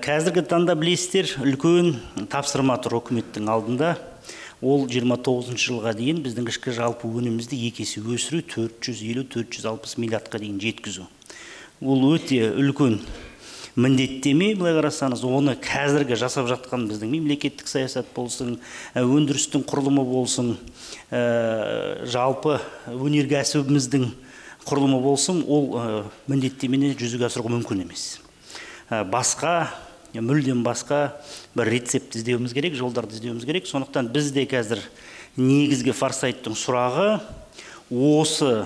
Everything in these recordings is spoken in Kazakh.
Қазіргі таңда білесіздер, үлкен тапсырма тұр үкіметтің алдында. Ол 29 жылға дейін біздің ішкі жалпы өнімімізді 2 есе өсіру, 450-460 миллиардқа дейін жеткізу. Ол өте үлкен міндеттеме, былай қарасаңыз, оны қазіргі жасап жатқан біздің мемлекеттік саясат болсын, өндірістің құрылымы болсын, жалпы өнеркәсібіміздің құрылымы болсын, ол міндеттемені жүзеге асыруға мүмкін емес. Басқа, мүлдем басқа бір рецепт іздеуіміз керек, жолдарды іздеуіміз керек. Сондықтан бізде қазір негізгі форсайттың сұрағы осы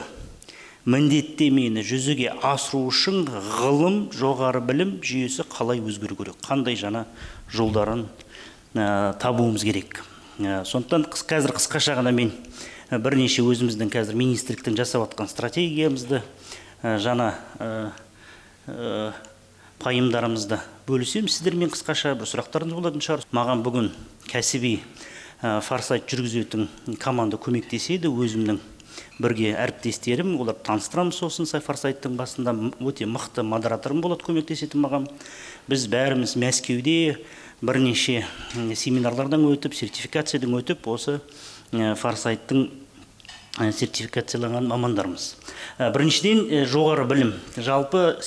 міндеттемені жүзеге асыру үшін ғылым, жоғары білім жүйесі қалай өзгеру керек, қандай жаңа жолдарын табуымыз керек. Сондықтан қазір қысқаша ғана мен бірнеше өзіміздің қазір министрліктің жасап жатқан стратегиямызды, жаңа пайымдарымызды бөлісем сіздермен. Қысқаша бір сұрақтарыңыз болатын шығар. Маған бүгін кәсіби форсайт жүргізетін команда көмектеседі. Өзімнің бірге әріптестерім, олар таныстырамыз. Сосын форсайттың басында өте мықты модераторым болады көмектесетін маған. Біз бәріміз Мәскеуде бірнеше семинарлардан өтіп, сертификациядан өтіп, осы форсайттың сертификацияланған мамандарымыз. Біріншіден жоғары білім. Жалпы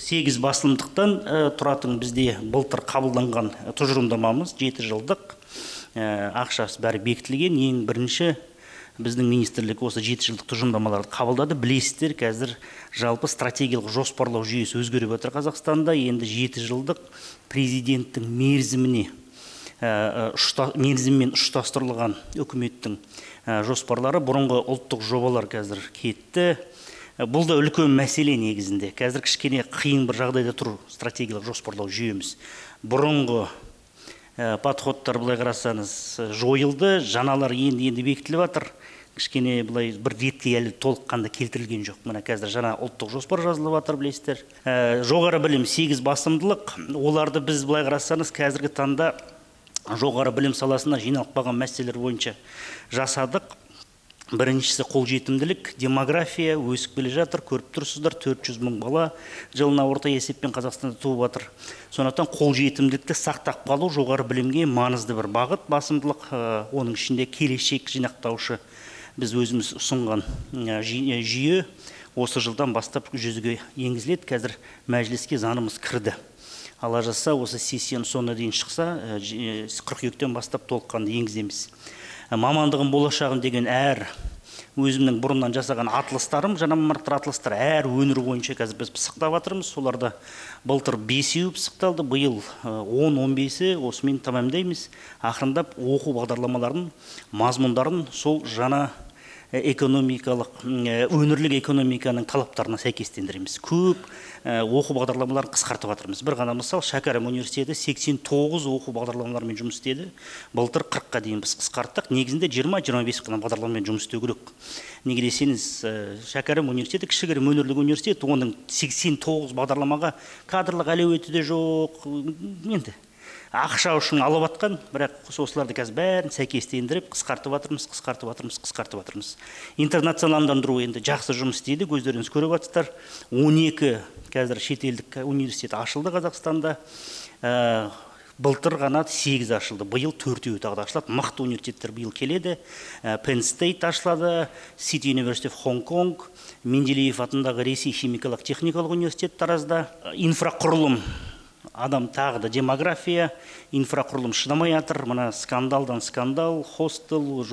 8 басылымдықтан тұратын бізде былтыр қабылданған тұжырымдамамыз 7 жылдық, ақшасы бәрі бекітілген. Ең бірінші біздің министрлік осы 7 жылдық тұжырымдамаларды қабылдады. Білесіздер, қазір жалпы стратегиялық жоспарлау жүйесі өзгеріп отыр Қазақстанда. Енді 7 жылдық президенттің мерзіммен ұштастырылған үкіметтің жоспарлары, бұрынғы ұлттық жобалар қазір кетті. Бұл да үлкен мәселе негізінде. Қазір кішкене қиын бір жағдайда тұр стратегиялық жоспарлау жүйеміз. Бұрынғы подходтар, былай қарасаңыз, жойылды, жаңалар енді бекітіліп жатыр. Кішкене былай бір ретке әлі толыққанда келтірілген жоқ. Мына қазір жаңа ұлттық жоспар жазылып жатыр, білесіздер. Жоғары білім 8 басымдылық. Оларды біз былай қарасаңыз қазіргі таңда жоғары білім саласына жиналып қалған мәселелер бойынша жасадық. Біріншісі қолжетімділік, демография өсіп келе жатыр, көріп тұрсыздар, 400 мың бала жылына орта есеппен Қазақстанда туып жатыр. Сондықтан қолжетімділікті сақтап қалу жоғары білімге маңызды бір бағыт, басымдылық. Оның ішінде келешек жинақтаушы біз өзіміз ұсынған жүйе осы жылдан бастап жүзеге енгізіледі. Қазір мәжіліске заңымыз кірді. Алла жазса, осы сессияның соңына дейін шықса, қыркүйектен бастап толыққанды енгіземіз. Мамандығым болашағым деген өзімнің бұрыннан жасаған атластарым, жаңа мамандықтар атластар әр өңір бойынша қазір біз пысықтап жатырмыз. Соларда былтыр 5-еуі пысықталды, биыл 10-15-і осымен тамамдаймыз. Ақырындап оқу бағдарламаларын, мазмұндарын сол жаңа экономикалық, өңірлік экономиканың талаптарына сәйкестендіреміз. Көп оқу бағдарламаларын қысқартып жатырмыз. Бір ғана мысал, Шәкәрім университеті 89 оқу бағдарламаларымен жұмыс істеді. Былтыр 40-қа дейін біз қысқарттық. Негізінде 20-25 қана бағдарламамен жұмыс істеу керек. Неге десеңіз, Шәкәрім университеті кішігірім өңірлік университет, оның 89 бағдарламаға кадрлық әлеуеті де жоқ. Енді ақша үшін алып атқан, бірақ осыларды қазір бәрін сәйкестендіріп қысқартып жатырмыз. Интернационалдандыру енді жақсы жұмыс істейді, өздеріңіз көріп жатсыздар. 12 қазір шетелдік университет ашылды Қазақстанда. Былтыр ғана 8 ашылды, биыл 4-еуі тағы ашылады. Мықты университеттер биыл келеді. Penn State ашылады, City University of Hong Kong, Менделеев атындағы Ресей химикалық техникалық университет Таразда. Инфрақұрылым, адам тағы да демография, инфрақұрылым шыдамай жатыр. Мына скандалдан скандал, хостел,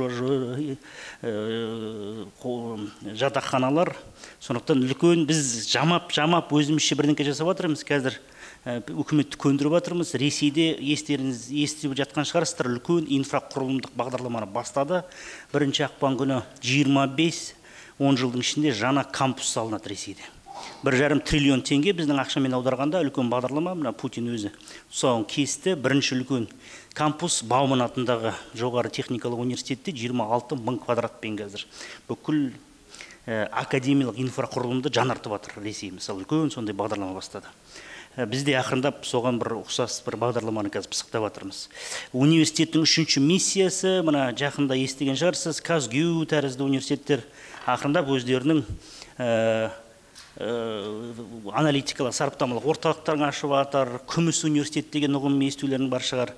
жатақханалар. Сондықтан үлкен біз жамап өзімізше бірдеңке жасап жатырмыз. Қазір үкіметті көндіріп жатырмыз. Ресейде естеріңіз естіп жатқан шығарсыздар, үлкен инфрақұрылымдық бағдарламаны бастады. 1 ақпан күні 25-10 жылдың ішінде жаңа кампус салынады Ресейде. 1,5 триллион теңге біздің ақшамен аударғанда үлкен бағдарлама, мына Путин өзі тұсауын кесті. Бірінші үлкен кампус Бауман атындағы жоғары техникалық университетте 26 мың квадратпен қазір бүкіл академиялық инфрақұрылымды жаңартып жатыр Ресей. Мысалы, үлкен сондай бағдарлама бастады. Бізде ақырындап соған бір ұқсас бір бағдарламаны қазір пысықтап жатырмыз. Университеттің 3-ші миссиясы, мына жақында естіген шығарсыз, Казгю тәрізді университеттер ақырындап өздерінің аналитикалық сараптамалық орталықтарын ашып жатыр. Күміс университет деген ұғым естулерің бар шығар.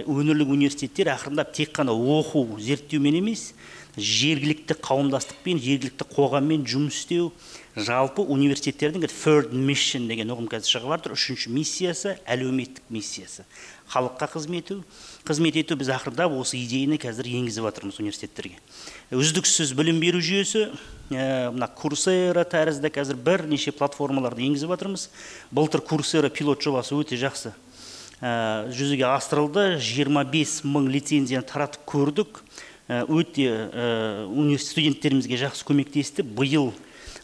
Өңірлік университеттер ақырындап тек қана оқу, зерттеумен емес, жергілікті қауымдастықпен, жергілікті қоғаммен жұмыс істеу, жалпы университеттердің third mission деген ұғым қазір шығып жатыр. Үшінші миссиясы әлеуметтік миссиясы. Халыққа қызмет ету біз ақырындап осы идеяны қазір енгізіп жатырмыз университеттерге. Үздіксіз білім беру жүйесі, мына Coursera тәрізді қазір бірнеше платформаларды енгізіп жатырмыз. Былтыр Coursera пилот жобасы өте жақсы жүзеге асырылды. 25 мың лицензияны таратып көрдік. Өте студенттерімізге жақсы көмектесті. Биыл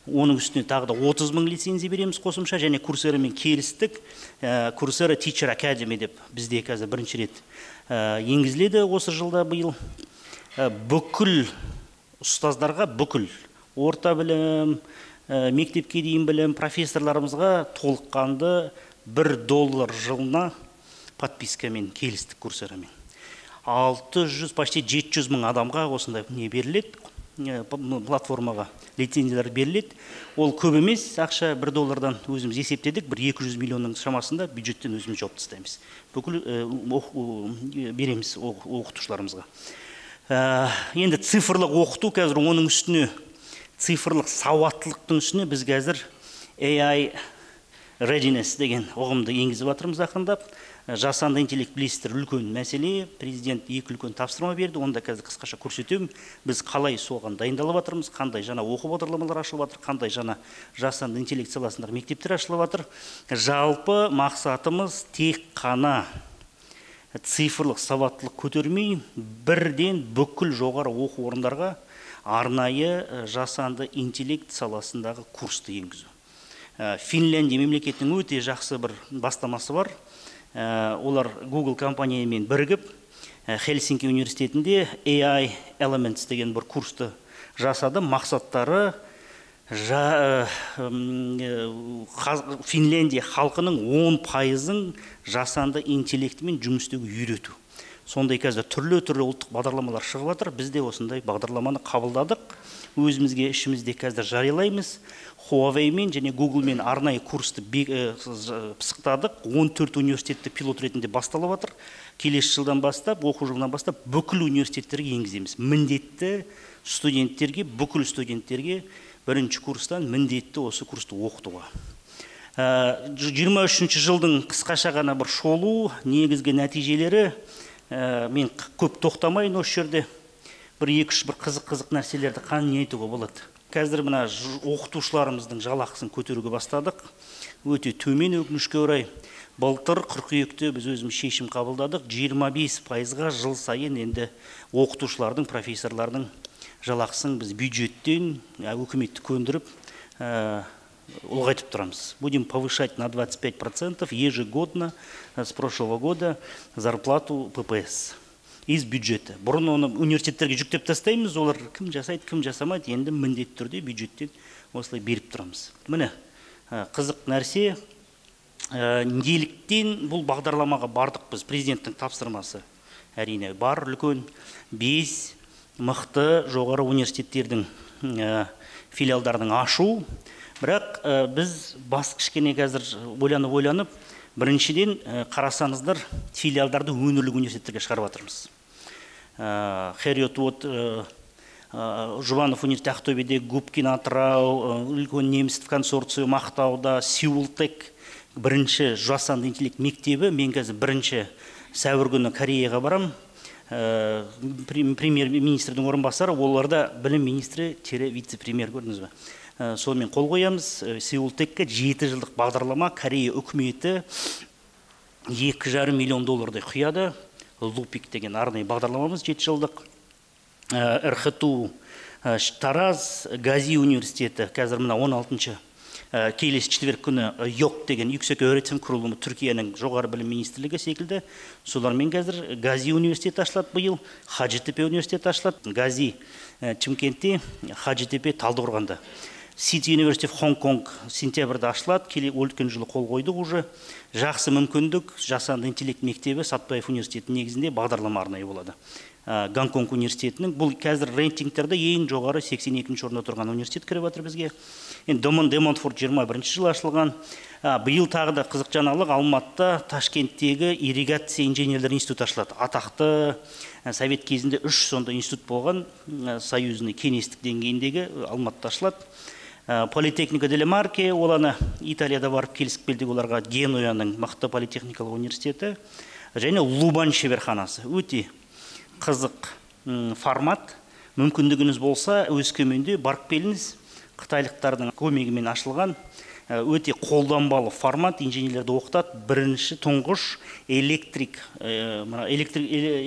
оның үстіне тағы да 30 мың лицензия береміз қосымша, және Courseraмен келістік. Coursera Teacher Academy деп бізде қазір бірінші рет енгізіледі осы жылда биыл. Бүкіл ұстаздарға, бүкіл орта білім, мектепке дейін білім, профессорларымызға толыққанды $1 жылына подпискамен келістік Courseraмен. 600, почти 700 мың адамға осындай не беріледі, платформаға лицензиялар беріледі. Ол көп емес, ақша $1 өзіміз есептедік, 200 миллионның шамасында бюджеттен өзіміз жауып тастаймыз. Бүкіл береміз оқытушыларымызға. Енді цифрлық оқыту қазір оның үстіне, цифрлық сауаттылықтың үстіне біз қазір AI readiness деген ұғымды енгізіп жатырмыз ақырындап. Жасанды интеллект білесіздер, үлкен мәселе. Президент 2 үлкен тапсырма берді, онда қазір қысқаша көрсетемін. Біз қалай соған дайындалып жатырмыз, қандай жаңа оқу бағдарламалары ашылып жатыр, қандай жаңа жасанды интеллект саласындағы мектептер ашылып жатыр. Жалпы мақсатымыз тек қана цифрлық сауаттылық көтермей, бірден бүкіл жоғары оқу орындарға арнайы жасанды интеллект саласындағы курсты енгізу. Финляндия мемлекетінің өте жақсы бір бастамасы бар. Олар Google компаниямен бірігіп, Хельсинки университетінде AI Elements деген бір курсты жасады. Мақсаттары Финляндия халқының 10%-ын жасанды интеллектімен жұмыс істеуге үйрету. Сондай қазір түрлі ұлттық бағдарламалар шығып жатыр. Біз де осындай бағдарламаны қабылдадық. Өзімізге ішімізде қазір жариялаймыз. Huawei'мен және Google'мен арнайы курсты пысықтадық. 14 университетті пилот ретінде басталып жатыр. Келесі жылдан бастап, оқу жылынан бастап бүкіл университеттерге енгіземіз. Міндетті студенттерге, бүкіл студенттерге бірінші курстан міндетті осы курсты оқытуға. 23 жылдың қысқаша ғана бір шолу, негізгі нәтижелері, мен көп тоқтамайын осы жерде. Бір-екі бір қызық нәрселерді не айтуға болады. Қазір мына оқытушыларымыздың жалақысын көтеруге бастадық. Өте төмен, өкінішке орай. Былтыр қыркүйекте біз өзіміз шешім қабылдадық. 25%-ға жыл сайын енді оқытушылардың, профессорлардың жалақысын біз бюджеттен өкіметті көндіріп ұлғайтып тұрамыз. Будем повышать на 25% ежегодно с прошлого года зарплату ППС из бюджета. Бұрын оны университеттерге жүктеп тастаймыз, олар кім жасайды, кім жасамайды, енді міндетті түрде бюджеттен осылай беріп тұрамыз. Міне, қызық нәрсе, неліктен бұл бағдарламаға бардық біз, президенттің тапсырмасы әрине бар, үлкен 5 мықты жоғары университеттердің филиалдардың ашу. Бірақ біз бас кішкене қазір ойланып, біріншіден қарасаңыздар филиалдарды өңірлік университеттерге шығарып жатырмыз. Херриот Жұбанов университеті Ақтөбеде, Губкин Атырау, үлкен неміс консорциум Ақтауда, Сеултек бірінші жасанды интеллект мектебі. Мен қазір бірінші сәуір күні Кореяға барам. Премьер-министрдің орынбасары, оларда білім министрі вице-премьер, көрдіңіз бе? Сонымен қол қоямыз. Сеултекке 7 жылдық бағдарлама, Корея үкіметі $2,5 миллион құяды. Лупик деген арнайы бағдарламамыз 7 жылдық. РХТУ Тараз, Гази университеті, қазір мына 16-шы келесі четверг күні ЙОК деген yüksek öğretim құрылымы Түркияның жоғары білім министрлігі секілді. Солармен қазір Гази университеті ашылады биыл, Хачжитепе университеті ашылады. Гази Чымкентте, Хачжитепе Талдықорғанда. City University of Hong Kong сентябрьда ашылады, өткен жылы қол қойдық уже. жақсы мүмкіндік, жасанды интеллект мектебі Сатпаев университетінің негізінде бағдарлама арнайы болады. Гонконг университетінің, бұл қазір рейтингтерде ең жоғары 82-ші орында тұрған университет кіріп жатыр бізге. Енді Демонтфорт 21-ші жылы ашылған. Биыл тағы да қызық жаңалық, Алматыда, Ташкенттегі ирригация инженерлер институты ашылады. Атақты совет кезінде 3 сонда институт болған, союзный кеңестік деңгейіндегі Алматыда ашылады. Политехника деле Марке, оланы Италияда барып келісіп келдік, оларға Генуяның мықты политехникалық университеті және Лубан шеберханасы. Өте қызық формат. Мүмкіндігіңіз болса, Өскеменде барып келіңіз. Қытайлықтардың көмегімен ашылған өте қолданбалы формат, инженерлерді оқытады. Бірінші тұңғыш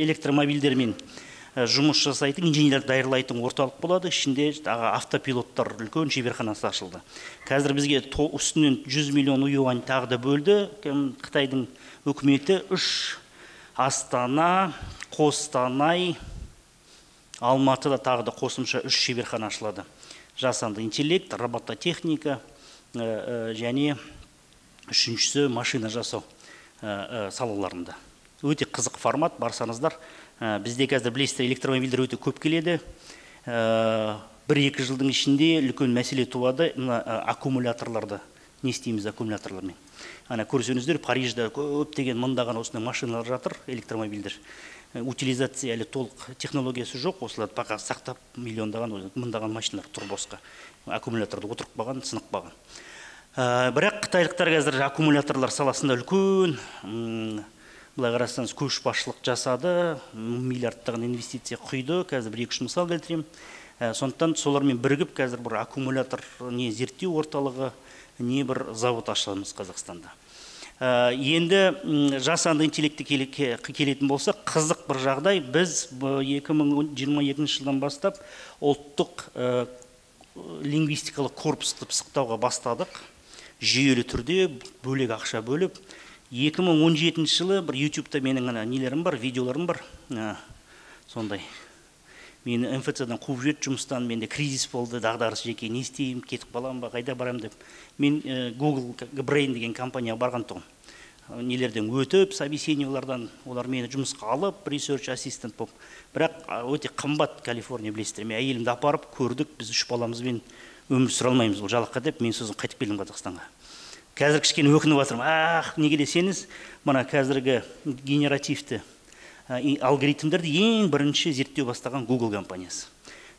электромобильдермен жұмыс жасайтын, инженерлер дайырлайтын орталық болады. Ішінде автопилоттар үлкен шеберханасы ашылды. Қазір бізге үстінен 100 миллион юань тағы да бөлді. Қытайдың үкіметі 3 Астана, Қостанай, Алматыда тағы да қосымша 3 шеберхана ашылады. Жасанды интеллект, робототехника және үшіншісі машина жасау салаларында. Өте қызық формат, барсаңыздар. Бізде қазір білесіздер, электромобильдер өте көп келеді. 1-2 жылдың ішінде үлкен мәселе туады, аккумуляторларды. Не істейміз аккумуляторлармен? Ана көрсеңіздер, Парижде көптеген мыңдаған осындай машиналар жатыр, электромобильдер. Утилизация әлі толық технологиясы жоқ, осыларды пока сақтап мыңдаған машиналар тұр босқа. Аккумуляторды отырып баған, сынық баған. Бірақ қытайлықтар қазір аккумуляторлар саласында үлкен, былай қарасаңыз, көшбасшылық жасады, миллиардтаған инвестиция құйды. Қазір 1-2 мысал келтірем. Сондықтан солармен бірігіп қазір бір аккумулятор не зерттеу орталығы, не бір завод ашыламыз Қазақстанда. Енді жасанды интеллектті келетін болса, қызық бір жағдай, біз 2022 жылдан бастап ұлттық лингвистикалық корпусты пысықтауға бастадық. Жүйелі түрде бөлек ақша бөліп. 2017 жылы бір YouTube-та менің нелерім бар, видеоларым бар. Сондай. Мені МФЦ-дан қуып жет жұмыстан, менде кризис болды, дағдарыс жеке, не істеймін, кетіп балам ба, қайда барам деп. Мен Google Brain деген компанияға барған тұғым. Нелерден өтіп, собеседованиялардан олар мені жұмысқа алып, research assistant болып. Бірақ өте қымбат Калифорния білесіздер. Мен әйелімді апарып көрдік, біз 3 баламызбен өмір сүре алмаймыз бұл жалаққа деп, мен сосын қайтып келдім Қазақстанға. Қазір кішкене өкініп жатырмын. Неге десеңіз, мына қазіргі генеративті алгоритмдерді ең бірінші зерттеу бастаған Google компаниясы.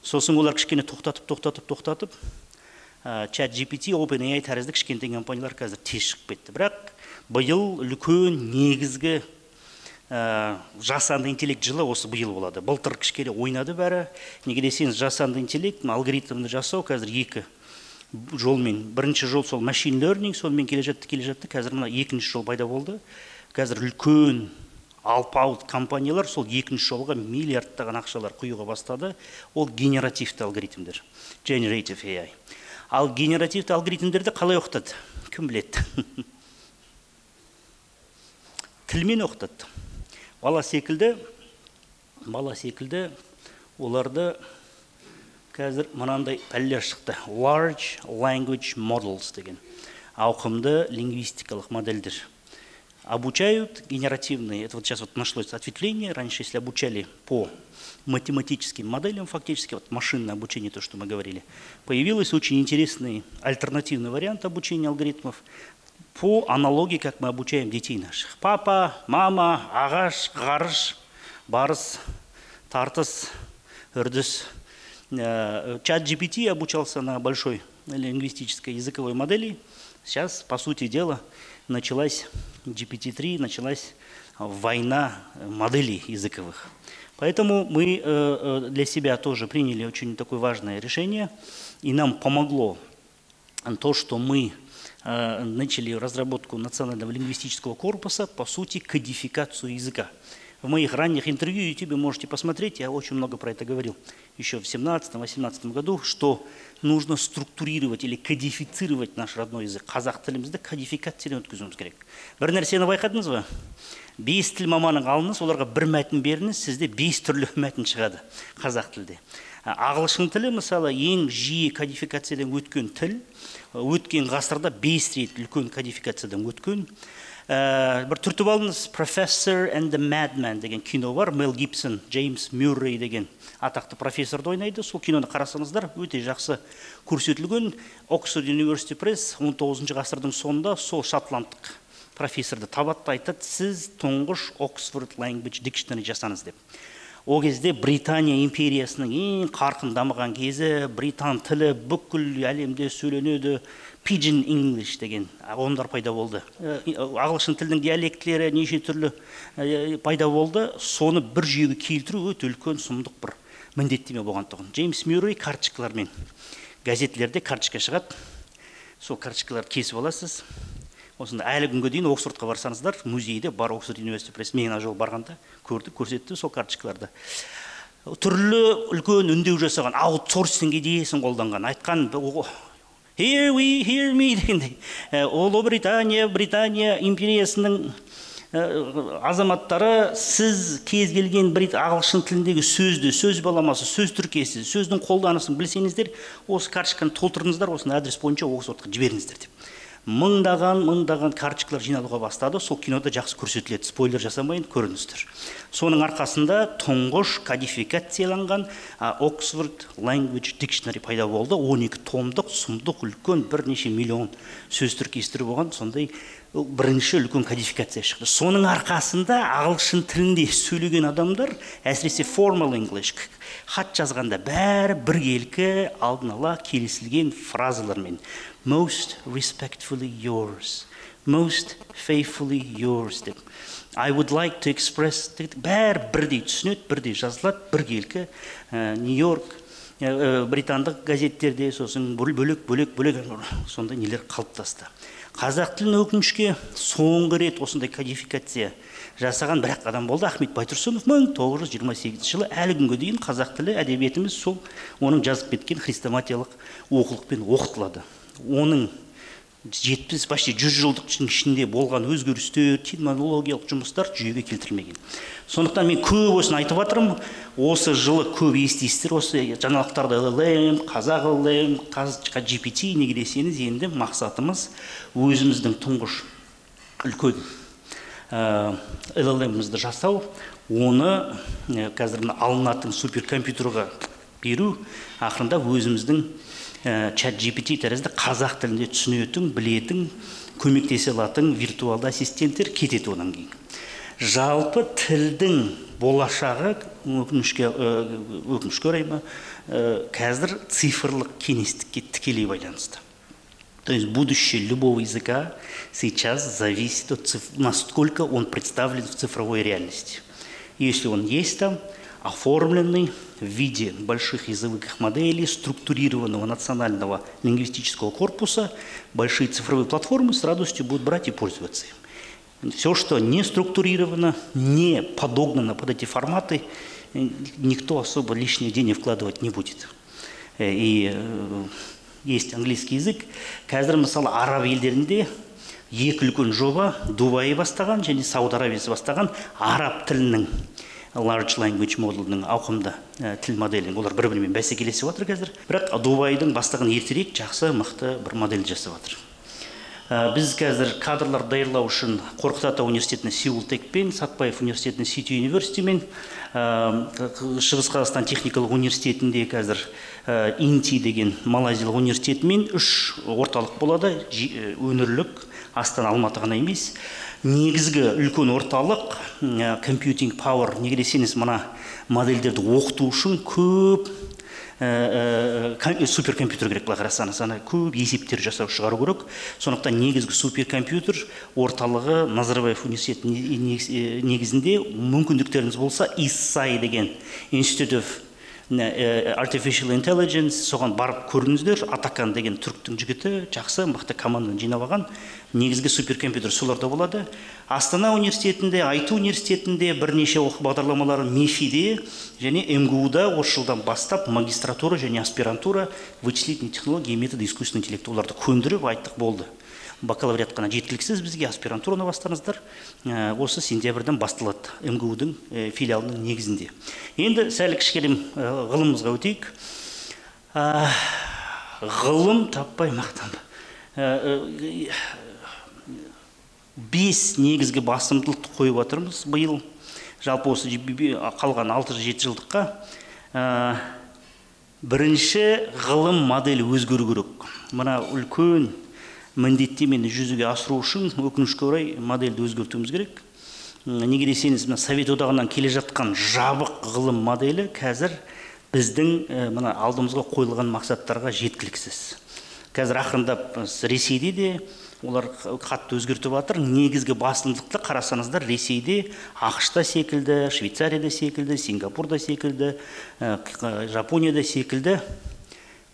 Сосын олар кішкене тоқтатып, ChatGPT, OpenAI тәрізді кішкентай компаниялар қазір тез шығып кетті. Бірақ биыл үлкен негізгі жасанды интеллект жылы осы биыл болады. Былтыр кішкене ойнады бәрі. Неге десеңіз, жасанды интеллект, алгоритмді жасау қазір 2 жолмен. Бірінші жол сол machine learning, сонымен келе жатты. Қазір мына 2-ші жол пайда болды. Қазір үлкен алпауыт компаниялар сол 2-ші жолға миллиардтаған ақшалар құюға бастады. Ол генеративті алгоритмдер, generative AI. Ал генеративті алгоритмдерді қалай оқытады? Кім біледі? Тілмен оқытады. Бала секілді оларды қазір мынандай пәлелер шықты. Large language models деген ауқымды лингвистикалық модельдер. Обучают генеративные, это вот сейчас вот нашлось ответвление, раньше если обучали по математическим моделям, фактически вот машинное обучение, то, что мы говорили, появился очень интересный альтернативный вариант обучения алгоритмов по аналогии, как мы обучаем детей наших. Папа, мама, ағаш, ғарыш, барыс, тартыс, үрдіс. ChatGPT обучался на большой лингвистической языковой модели. Сейчас, по сути дела, началась GPT-3, началась война моделей языковых. Поэтому мы для себя тоже приняли очень такое важное решение. И нам помогло то, что мы начали разработку национального лингвистического корпуса, по сути, кодификацию языка. В моих ранних интервью в YouTube можете посмотреть, я очень много про это говорил еще в 2017-2018 году, что нужно структурировать или кодифицировать наш родной язык. Қазақ тілімізді кодификациядан өткізуіміз керек. Бір нәрсені байқадыңыз ба? 5 тіл маманын алыңыз, оларға бір мәтін беріңіз, сізде 5 түрлі мәтін шығады қазақ тілде. Ағылшын тілі мысалы ең жиі кодификациядан өткен тіл, өткен ғасырда 5 рет үлкен кодификациядан өткен. бір түртіп алыңыз, Professor and the Madman деген кино бар. Мел Гибсон, Джеймс Мюррей деген атақты профессорды ойнайды. Сол киноны қарасаңыздар, өте жақсы көрсетілген. Оксфорд University Press 19 ғасырдың соңында сол шотландық профессорды табады, айтады, сіз тұңғыш Oxford Language Dictionary жасаңыз деп. О кезде Британия империясының ең қарқын дамыған кезі, британ тілі бүкіл әлемде сөйленеді, Pidgin English деген ұғымдар пайда болды. Ағылшын тілдің диалектілері неше түрлі пайда болды. Соны бір жүйеге келтіру өте үлкен сұмдық бір міндеттеме болғандығын. Джеймс Мюррей карточкалармен газеттелерде карточка шығады. Сол карточкаларды кесіп аласыз. Осында әлі күнге дейін Оксфордқа барсаңыздар, музейде бар, Оксфорд University Press, мен ана жолы барғанда көрсетті сол карточкаларды. Түрлі үлкен үндеу жасаған, аутсорсинг идеясын қолданған, айтқан hear me дегендей. Британия империясының азаматтары, сіз кез келген ағылшын тіліндегі сөзді, сөз баламасы, сөз тіркесі, сөздің қолданысын білсеңіздер, осы карточканы толтырыңыздар, осыны адрес бойынша Оксфордқа жіберіңіздер деп. Мыңдаған карточкалар жиналуға бастады. Сол кинода жақсы көрсетіледі. Спойлер жасамайын, көріңіздер. Соның арқасында тұңғыш кодификацияланған Oxford Language Dictionary пайда болды. 12 томдық, сұмдық, үлкен, бірнеше миллион сөз тіркестері болған, сондай бірінші үлкен кодификация шықты. Соның арқасында ағылшын тілінде сөйлеген адамдар, әсіресе formal English, хат жазғанда бәрі біркелкі алдын ала келісілген фразалармен. Most respectfully yours, most faithfully yours деп. I would like to express, бәрі бірдей түсінеді, бірдей жазылады, біркелкі. Нью-Йорк, британдық газеттерде сосын бөлек сондай нелер қалыптасты. Қазақ тілін өкінішке соңғы рет осындай кодификация жасаған бірақ адам болды, Ахмет Байтұрсынов 1928 жылы. Әлі күнге дейін қазақ тілі әдебиетіміз сол оның жазып кеткен хрестоматиялық оқулықпен оқытылады. Оның 70 почти 100 жылдық ішінде болған өзгерістер, терминологиялық жұмыстар жүйеге келтірмеген. Сондықтан мен көп осыны айтып жатырмын. Осы жылы көп естисіздер, осы жаңалықтарда LLM, қазақ LLM, GPT неге десеңіз, енді мақсатымыз өзіміздің тұңғыш үлкен LLM-імізді жасау, оны қазір алынатын суперкомпьютерға беру, ақырында өзіміздің чат GPT тәрізді қазақ тілінде түсінетін, білетін, көмектесе алатын виртуалды ассистенттер кетеді одан кейін. Жалпы тілдің болашағы өкінішке орай ма, қазір цифрлық кеңістікке тікелей байланысты. То есть будущее любого языка сейчас зависит от насколько он представлен в цифровой реальности. Если он есть там, оформленный в виде больших языковых моделей, структурированного национального лингвистического корпуса, большие цифровые платформы с радостью будут брать и пользоваться им. Все, что не структурировано, не подогнано под эти форматы, никто особо лишних денег вкладывать не будет. И есть английский язык. Қазір мысалы араб елдерінде екі үлкен жоба, Дубай бастаған және Сауд Арабиясы бастаған араб тілінің large language model'ның ауқымды тіл моделін. Олар бір-бірімен бәсекелесіп жатыр қазір. Бірақ Дубайдың бастаған ертерек жақсы, мықты бір модель жасап жатыр. Біз қазір кадрлар даярлау үшін Қорқыт Ата университетінің Сеул Текпен, Сатпаев университетінің Сити университетімен, Шығыс Қазақстан техникалық университетінде қазір Инти деген Малайзиялық университетімен 3 орталық болады. Өңірлік, Астана, Алматы ғана емес. Негізгі үлкен орталық computing power, неге десеңіз, мына модельдерді оқыту үшін көп суперкомпьютер керек, былай қарасаңыз, көп есептер жасау шығару керек. Сондықтан негізгі суперкомпьютер орталығы Назарбаев университеті негізінде мүмкіндіктеріңіз болса, ISAI деген Institute of Artificial Intelligence, соған барып көріңіздер. Атакан деген түріктің жігіті жақсы, мықты команданы жинап алған. Негізгі суперкомпьютер соларда болады. Астана университетінде, IT университетінде бірнеше оқу бағдарламалары МИФИде және МГУ-да осы жылдан бастап магистратура және аспирантура вычислительные технологии и методы искусственного интеллекта оларды көндіріп айттық болды. Бакалавриат қана жеткіліксіз, бізге аспирантураны бастаңыздар. Осы сентябрьден басталады МГУ-дың филиалының негізінде. Енді сәл кішкенем ғылымымызға өтейік. Ғылым таппай мақтанба. 5 негізгі басымдылықты қойып отырмыз биыл. Жалпы осы қалған 6-7 жылдыққа. Бірінші, ғылым моделі өзгеру керек. Мына үлкен міндеттемені жүзеге асыру үшін өкінішке орай модельді өзгертуіміз керек. Неге десеңіз, Совет одағынан келе жатқан жабық ғылым моделі қазір біздің мына алдымызға қойылған мақсаттарға жеткіліксіз. Қазір ақырындап Ресейде де олар қатты өзгертіп жатыр. Негізгі басымдылықты қарасаңыздар, Ресейде, ақш-та секілді, Швейцарияда секілді, Сингапурда секілді, Жапонияда секілді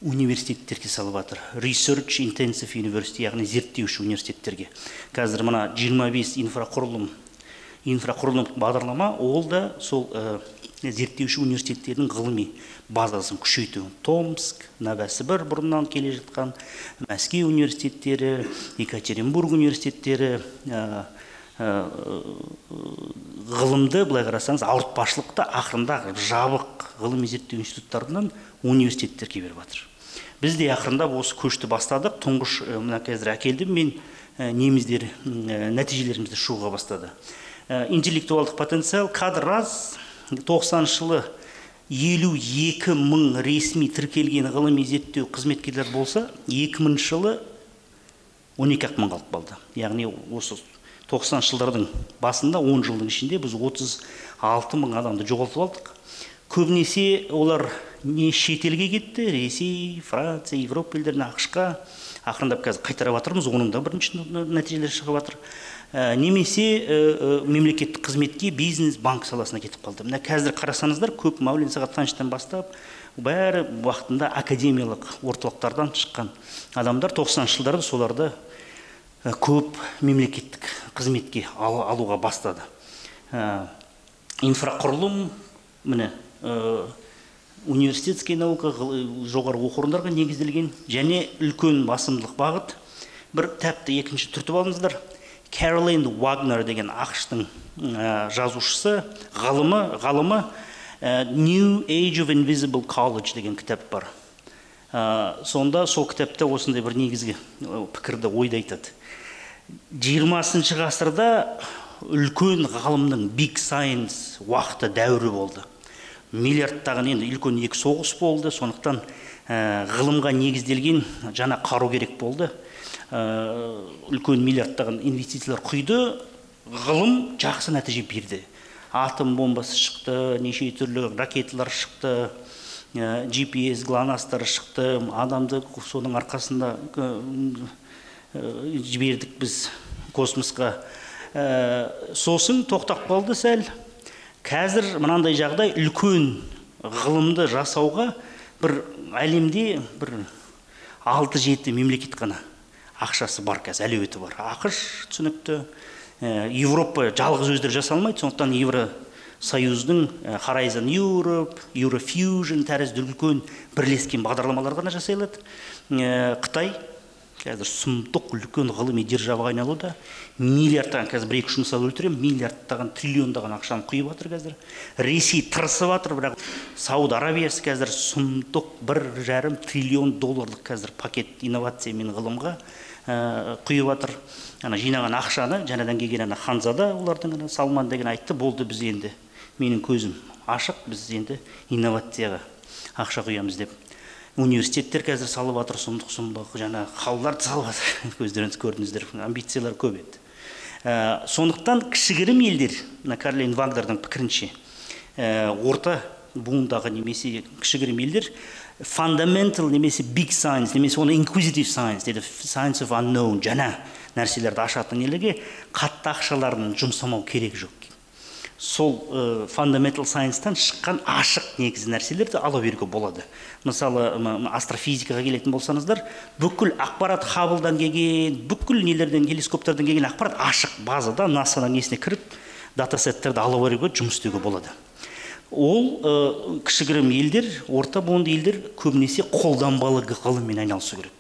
университеттерге салып жатыр. Research Intensive University, яғни зерттеуші университеттерге. Қазір мына 25 инфрақұрылым бағдарлама, ол да сол зерттеуші университеттердің ғылыми базасын күшейту. Томск, Новосібір бұрыннан келе жатқан, Мәскеу университеттері, Екатеринбург университеттері ғылымды, былай қарасаңыз, ауыртпашылықты ақырында жабық ғылыми зерттеу институттарынан университеттерге беріп жатыр. Біз де ақырында осы көшті бастадық. Тұңғыш мына қазір әкелдім мен, неміздер нәтижелерімізді шығуға бастады. Интеллектуалдық потенциал, кадр аз, 90 жылы 52 мың ресми тіркелген ғылыми зерттеу қызметкерлер болса, 2000 жылы 12 мың қалып қалды. Яғни осы 90 жылдардың басында 10 жылдың ішінде біз 36 мың адамды жоғалтып алдық. Көбінесе олар не шетелге кетті, Ресей, Франция, Европа елдеріне, ақш-қа. Ақырындап қазір қайтарып жатырмыз, оның да бірінші нәтижелер шығып жатыр. Немесе мемлекеттік қызметке, бизнес, банк саласына кетіп қалды. Мына қазір қарасаңыздар, көп Мәулен Сағатхановичтан бастап, бәрі уақытында академиялық орталықтардан шыққан адамдар 90 жылдарда соларды көп мемлекеттік қызметке алуға бастады. Инфрақұрылым, міне, университетский наука, жоғары оқу орындарға негізделген және үлкен басымдылық бағыт. Бір тәпті екінші түртіп алыңыздар. Кэролайн Вагнер деген ақштың жазушысы, ғалымы New Age of Invisible College деген кітап бар. Сонда сол кітапта осындай бір негізгі пікірді ойды айтады. 20 ғасырда үлкен ғалымның big science уақыты дәуірі болды. Миллиардтаған енді үлкен екі соғыс болды, сондықтан ғылымға негізделген жаңа қару керек болды. Үлкен миллиардтаған инвестициялар құйды, ғылым жақсы нәтиже берді. Атом бомбасы шықты, неше түрлі ракеталар шықты, GPS глонастары шықты, адамды соның арқасында жібердік біз космосқа. Сосын тоқтап қалды сәл. Қазір мынандай жағдай, үлкен ғылымды жасауға бір әлемде бір 6-7 мемлекет қана ақшасы бар, қазір әлеуеті бар. ақш түсінікті, Европа жалғыз өздері жасалмайды, сондықтан Евросоюздың Horizon Europe, Eurofusion тәрізді үлкен бірлескен бағдарламалар ғана жасай алады. Қытай қазір сұмдық үлкен ғылыми державаға айналуда. Миллиардтаған, қазір бір-екі мысал өлтірем, миллиардтаған, триллиондаған ақшаны құйып жатыр қазір. Ресей тырысып жатыр, бірақ Сауд Арабиясы қазір сұмдық 1,5 триллион долларлық қазір пакет инновация мен ғылымға құйып жатыр. Жинаған ақшаны, жаңадан келген Ханзада олардың Салман деген айтты, болды біз енді, менің көзім ашық, біз енді инновацияға ақша құямыз деп. Университеттер қазір салып жатыр, сұмдық жаңа қалаларды салып жатыр, көздеріңіз көрдіңіздер, амбициялар көп еді. Сондықтан кішігірім елдер, Кэролайн Вагнердің пікірінше, орта буындағы немесе кішігірім елдер fundamental немесе big science немесе оны inquisitive science дейді, science of unknown, жаңа нәрселерді ашатын елге қатты ақшаларын жұмсамау керек жоқ. Сол fundamental science-тан шыққан ашық негізі нәрселерді ала беруге болады. Мысалы, астрофизикаға келетін болсаңыздар, бүкіл ақпарат Хабблдан келген, бүкіл нелерден, телескоптардан келген ақпарат ашық базада, NASA-ның несіне кіріп, датасеттерді ала беруге жұмыс істеуге болады. Ол кішігірім елдер, орта буынды елдер көбінесе қолданбалы ғылыммен айналысу керек.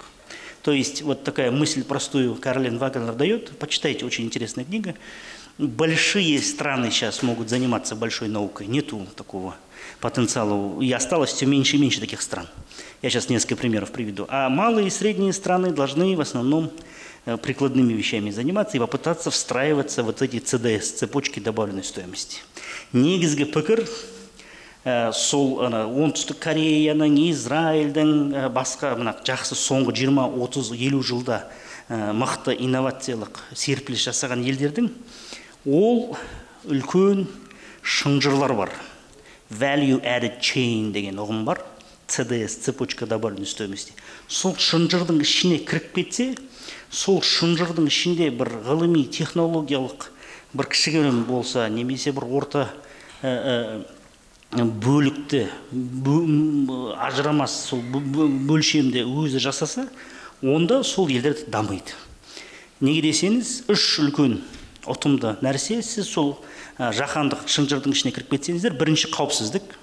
То есть, вот такая мысль простую Кэролайн Вагнер дает. Почитайте, очень интересная книга. Большие страны сейчас могут заниматься большой наукой. Нету такого потенциала. И осталось все меньше и меньше таких стран. Я сейчас несколько примеров приведу. А малые и средние страны должны в основном прикладными вещами заниматься и попытаться встраиваться в вот эти ЦДС, цепочки добавленной стоимости. Негізгі пікір сол оңтүстік Кореяның, Израильдің, басқа жақсы соңғы 20, 30, 50 жылда мықты инновациялық серпіліс жасаған елдердің ол үлкен шынжырлар бар. Value added chain деген ұғым бар. ЦДС, цепочка добавленной стоимости. Сол шынжырдың ішіне кіріп кетсе, сол шынжырдың ішінде бір ғылыми, технологиялық бір кішігірім болса, немесе бір орта бөлікті, ажырамас сол бөлшемде өзі жасаса, онда сол елдер дамиды. Неге десеңіз, үш үлкен ұтымды нәрсе, сіз сол жаһандық шынжырдың ішіне кіріп кетсеңіздер, бірінші қауіпсіздік.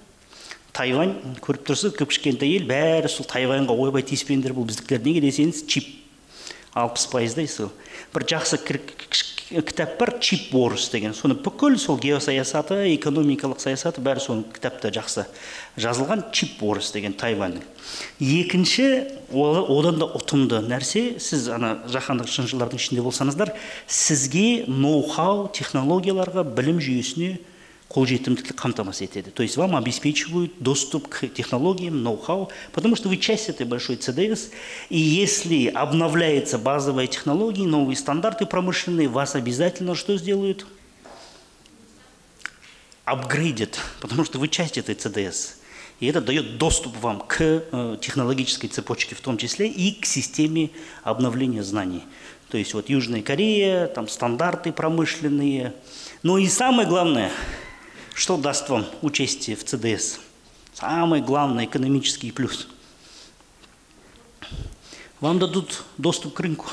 Тайвань көріп тұрсыз, кішкентай ел, бәрі сол Тайваньға ойбай тиіспеңдер, бұл біздікілер. Неге десеңіз, чип 60%-дай сол. Бір жақсы кітап бар, чип wars деген. Соны бүкіл сол геосаясаты, экономикалық саясаты бәрі соның кітапта жақсы жазылған, чип wars деген Тайваньның. Екінші, одан да ұтымды нәрсе, сіз жаһандық шынжырлардың ішінде болсаңыздар, сізге ноу-хау, технологияларға, білім жүйесіне қолжетімділік қамтамасыз етеді. То есть вам обеспечивают доступ к технологиям, ноу-хау, потому что вы часть этой большой ЦДС, и если обновляются базовые технологии, новые стандарты промышленные, вас обязательно что сделают? Апгрейдят, потому что вы часть этой ЦДС. И это дает доступ вам к технологической цепочке, в том числе и к системе обновления знаний. То есть вот Южная Корея, там стандарты промышленные. Ну и самое главное, что даст вам участие в ЦДС? Самый главный экономический плюс. Вам дадут доступ к рынку.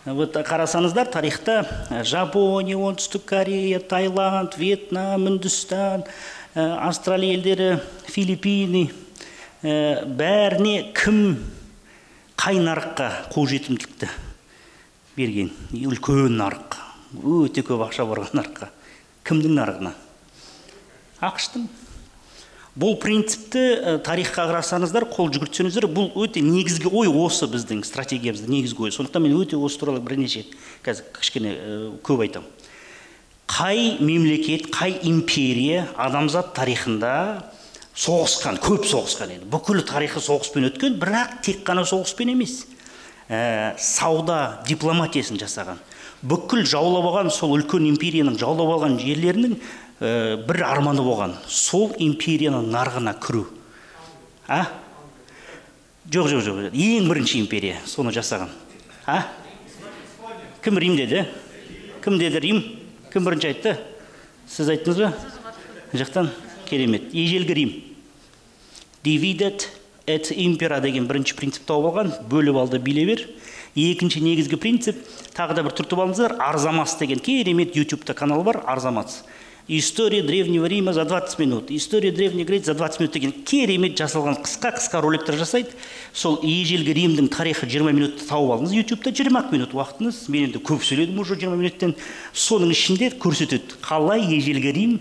Вот қарасаңыздар, тарихта Жапония, Оңтүстік Корея, Таиланд, Вьетнам, Үндістан, Австралия елдері, Филиппины, бәріне кім қай нарыққа қолжетімділікті берген? Үлкен нарық, өте көп ақша барған нарыққа. Кімдің нарығына? Ақштың. Бұл принципті тарихқа қарасаңыздар, қол жүгіртсеңіздер, бұл өте негізгі ой осы біздің стратегиямызда негізгі ой. Сондықтан мен өте осы туралы бірнеше қазір кішкене көп айтам. Қай мемлекет, қай империя адамзат тарихында соғысқан, көп соғысқан еді. Бүкіл тарихы соғыспен өткен, бірақ тек қана соғыспен емес. Сауда, дипломатиясын жасаған. Бүкіл жаулап алған сол үлкен империяның жаулап алған жерлерінің бір арманы болған. Сол империяның нарығына кіру. Жоқ. Ең бірінші империя соны жасаған. Кім Рим деді? Кім деді Рим? Кім бірінші айтты? Сіз айттыңыз ба? Жақтан керемет. Ежелгі Рим. Divided et impera деген бірінші принцип тауып алған. Бөліп алды, биле бер. Екінші негізгі принцип, тағы да бір түртіп алыңыздар, Арзамас деген керемет YouTube-та канал бар, Арзамас. История Древнего Рима за 20 минут, история Древней Греции за 20 минут деген керемет жасалған қысқа роликтер жасайды. Сол ежелгі Римдің тарихы 20 минутты тауып алыңыз, YouTube-та 20 минут уақытыңыз, мен енді көп сөйледім уже 20 минуттен. Соның ішінде көрсетеді, қалай ежелгі Рим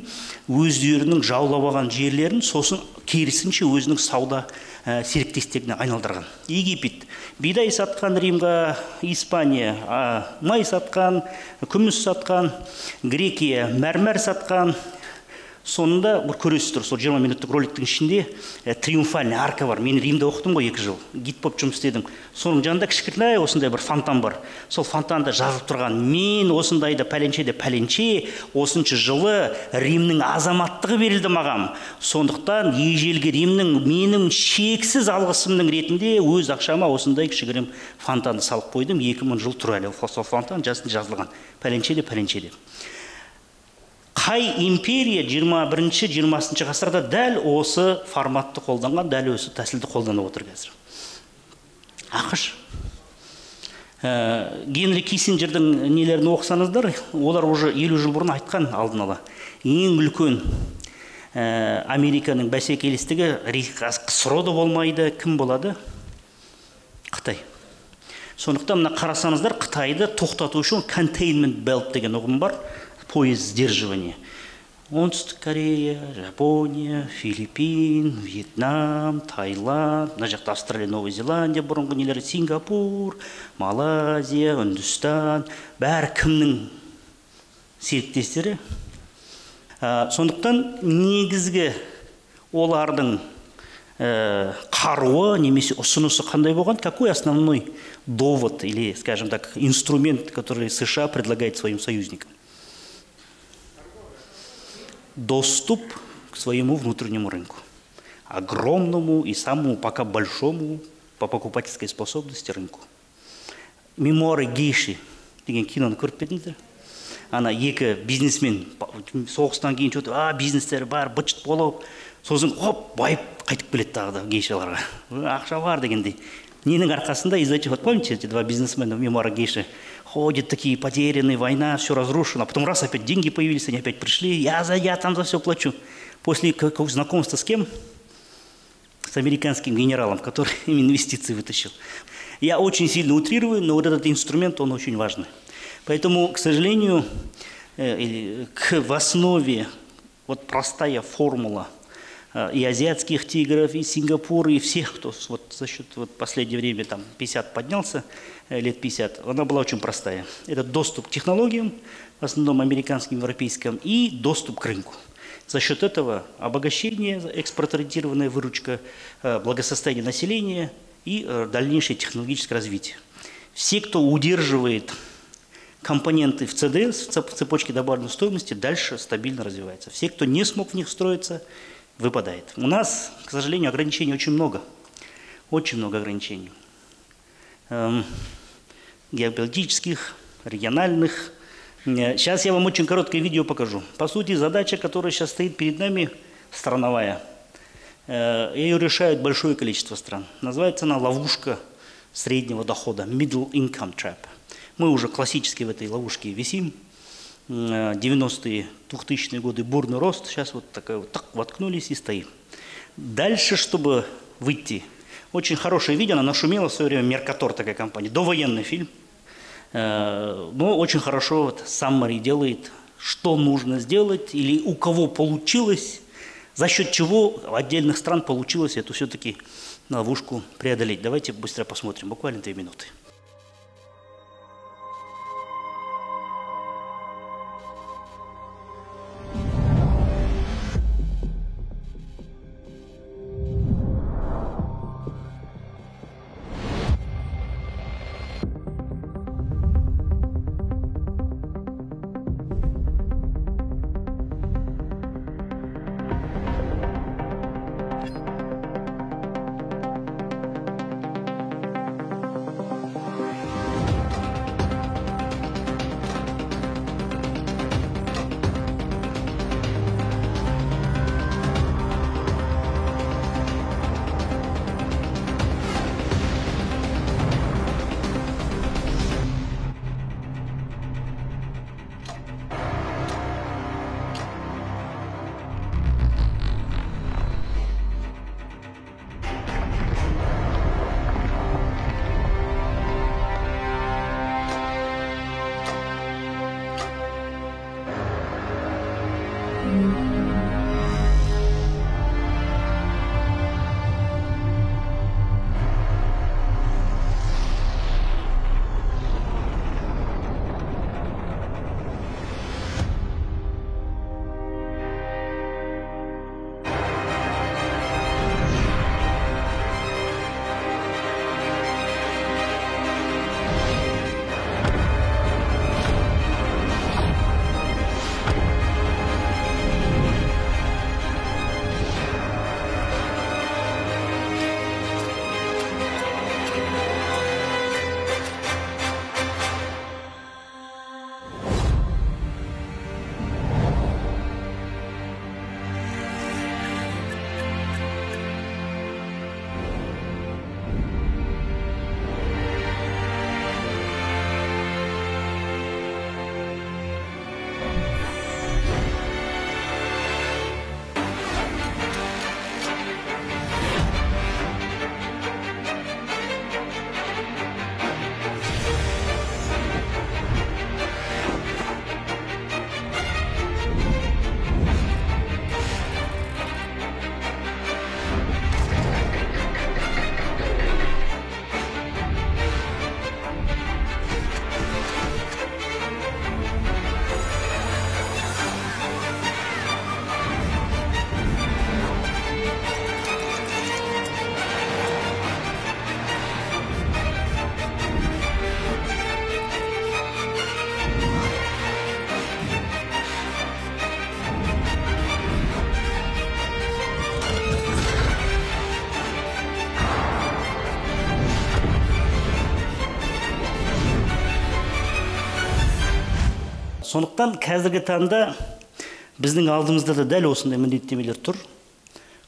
өздерінің жаулап алған жерлерін, сосын керісінше өзінің сауда серіктестігіне айналдырған. Египет бидай сатқан Римға, Испания май сатқан, күміс сатқан, Грекия мәрмәр сатқан. Сонында бір көресіз тұр, сол 20 минуттық роликтің ішінде триумфальный арка бар. Мен Римде оқыдым ғой 2 жыл, гид болып жұмыс істедім. Соның жанында кішкентай осындай бір фонтан бар. Сол фонтанда жазып тұрған, мен осындайда пәленше, осыншы жылы Римнің азаматтығы берілді маған. Сондықтан ежелгі Римнің менің шексіз алғысымның ретінде өз ақшама осындай кішігірім фонтанды салып қойдым. 2000 жыл тұр әлі сол фонтан жазылған. Пәленше. Қай империя 21-20 ғасырда дәл осы форматты қолданған, дәл осы тәсілді қолданып отыр қазір? ақш. Генри Киссинджердің нелерін оқысаңыздар, олар уже 50 жыл бұрын айтқан алдын ала. Ең үлкен Американың бәсекелестігі КСРО да болмайды, кім болады? Қытай. Сондықтан мына қарасаңыздар, Қытайды тоқтату үшін containment belt деген ұғым бар, пояс сдерживания. оңтүстік Корея, Жапония, Филиппин, Вьетнам, Таиланд, мына жақта Австралия, Новая Зеландия, бұрынғы нелер, Сингапур, Малайзия, Үндістан, бәрі кімнің серіктестері. Сондықтан негізгі олардың қаруы немесе ұсынысы қандай болған? Какой основной довод или, скажем так, инструмент, который США предлагает своим союзникам? Доступ к своему внутреннему рынку. Огромному и самому пока большому по покупательской способности рынку. Мемуары гейши деген киноны көріп пе? Ана екі бизнесмен соғыстан кейін бизнестері бар, бычыт болып, сосын байып қайтып келеді тағы да гейшаларға. Ақша бар дегендей. Ненің арқасында из этих, вот помните, эти два бизнесмена в мемуары гейши, ходят такие потерянные, война, все разрушено, а потом раз опять деньги появились, они опять пришли, я там за все плачу. После знакомства с кем? С американским генералом, который им инвестиции вытащил. Я очень сильно утрирую, но вот этот инструмент, он очень важный. Поэтому, к сожалению, в основе вот простая формула и азиатских тигров, и Сингапура, и всех, кто вот за счет вот последнее время там 50 поднялся, лет 50, она была очень простая. Это доступ к технологиям, в основном американским, европейским, и доступ к рынку. За счет этого обогащение, экспорт-ориентированная выручка, благосостояние населения и дальнейшее технологическое развитие. Все, кто удерживает компоненты в ЦДС, в цепочке добавленной стоимости, дальше стабильно развивается. Все, кто не смог в них встроиться, выпадает. У нас, к сожалению, ограничений очень много. Очень много ограничений. Геополитических, региональных. Сейчас я вам очень короткое видео покажу. По сути, задача, которая сейчас стоит перед нами, страновая. Ее решает большое количество стран. Называется она ловушка среднего дохода, middle income trap. Мы уже классически в этой ловушке висим. 90-е, 2000-е годы бурный рост, сейчас вот такая вот так воткнулись и стоим. Дальше, чтобы выйти, очень хорошее видео, она нашумела в свое время, Меркатор такая компания, довоенный фильм, но очень хорошо вот summary делает, что нужно сделать или у кого получилось, за счет чего у отдельных стран получилось эту все-таки ловушку преодолеть. Давайте быстро посмотрим, буквально 2 минуты. Сондықтан қазіргі таңда біздің алдымызда да дәл осындай міндеттемелер тұр.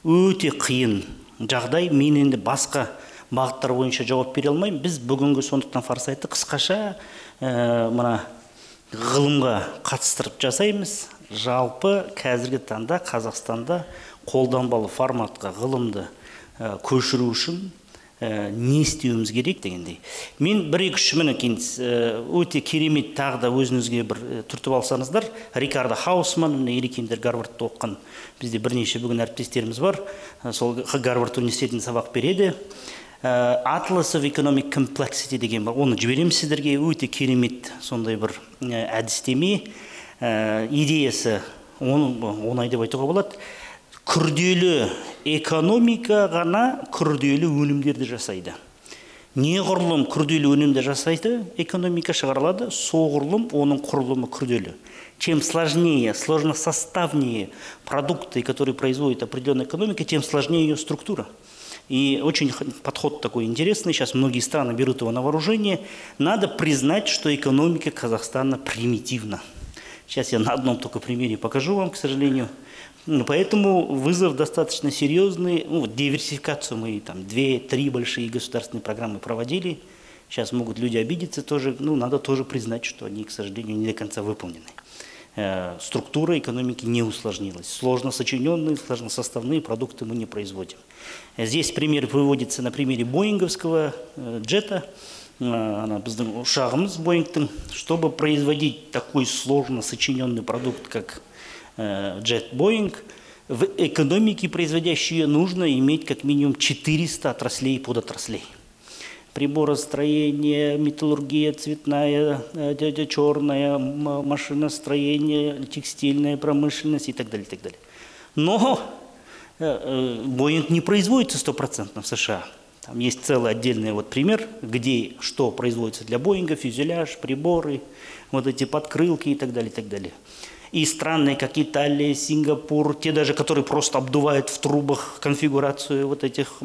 Өте қиын жағдай. Мен енді басқа бағыттар бойынша жауап бере алмаймын. Біз бүгінгі сондықтан форсайтты қысқаша мына ғылымға қатыстырып жасаймыз. Жалпы қазіргі таңда Қазақстанда қолданбалы форматқа ғылымды көшіру үшін не істеуіміз керек дегендей. Мен бір-екі мінекей өте керемет тағы да өзіңізге бір түртіп алсаңыздар, Рикардо Хаусман, ерекеңдер Гарвардта оқыған бізде бірнеше бүгін әріптестеріміз бар. Сол Гарвард университетінде сабақ береді. Atlas of Economic Complexity деген бар. Оны жібереміз сіздерге. Өте керемет сондай бір әдістеме. Идеясы оңай деп айтуға болады. Күрделі экономика ғана күрделі өнімдерді жасайды. Неғұрлым күрделі өнімді жасайды, экономика шығарылады, соғұрлым оның құрылымы күрделі. Чем сложнее, сложносоставнее продукты, которые производит определенная экономика, тем сложнее ее структура. И очень подход такой интересный. Сейчас многие страны берут его на вооружение. Надо признать, что экономика Казахстана примитивна. Сейчас я на одном только примере покажу вам, к сожалению. Поэтому вызов достаточно серьезный. Диверсификацию мы там 2-3 большие государственные программы проводили. Сейчас могут люди обидеться тоже. Надо тоже признать, что они, к сожалению, не до конца выполнены. Структура экономики не усложнилась. Сложно сочиненные, сложносоставные продукты мы не производим. Здесь пример выводится на примере боинговского джета. Она шагом Боингтон, чтобы производить такой сложно сочиненный продукт, как джет Боинг, в экономике производящей нужно иметь как минимум 400 отраслей и подотраслей. Приборостроение, металлургия, цветная, черная, машиностроение, текстильная промышленность и так далее, и так далее. Но Боинг не производится 100% в США. Там есть целый отдельный пример, где что производится для Боинга: фюзеляж, приборы, вот эти подкрылки и так далее, и так далее. И страны, как Италия, Сингапур, те даже, которые просто обдувают в трубах конфигурацию вот этих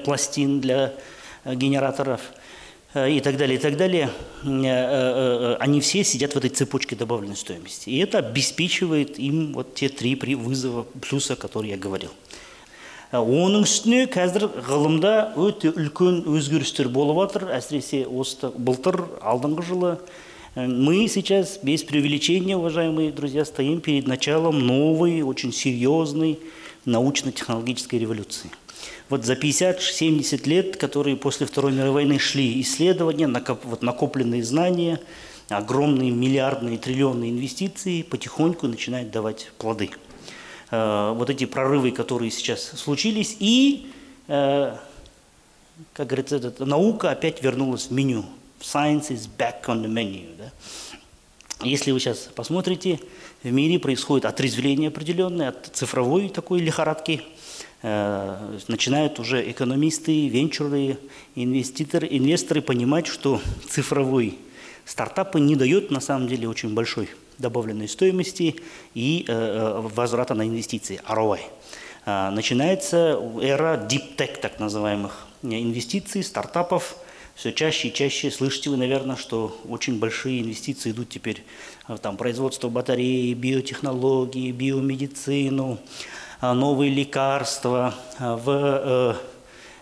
пластин для генераторов и так далее, они все сидят в этой цепочке добавленной стоимости. И это обеспечивает им вот те 3 вызова плюса, которые я говорил. Оның үстіне қазір ғылымда өте үлкен өзгерістер болып жатыр, әсіресе осы былтыр алдыңғы жылы. Мы сейчас, без преувеличения, уважаемые друзья, стоим перед началом новой, очень серьезной научно-технологической революции. Вот за 50-70 лет, которые после Второй мировой войны шли исследования, накопленные знания, огромные миллиардные, триллионные инвестиции потихоньку начинают давать плоды. Вот эти прорывы, которые сейчас случились, и, как говорится, наука опять вернулась в меню. Science is back on the menu. Да? Если вы сейчас посмотрите, в мире происходит отрезвление определенное от цифровой такой лихорадки. Начинают уже экономисты, венчурные инвесторы понимать, что цифровой стартап не дает на самом деле очень большой добавленной стоимости и возврата на инвестиции, ROI. Начинается эра deep tech, так называемых инвестиций, стартапов. Все чаще и чаще слышите вы, наверное, что очень большие инвестиции идут теперь в производство батареи, биотехнологии, биомедицину, новые лекарства, в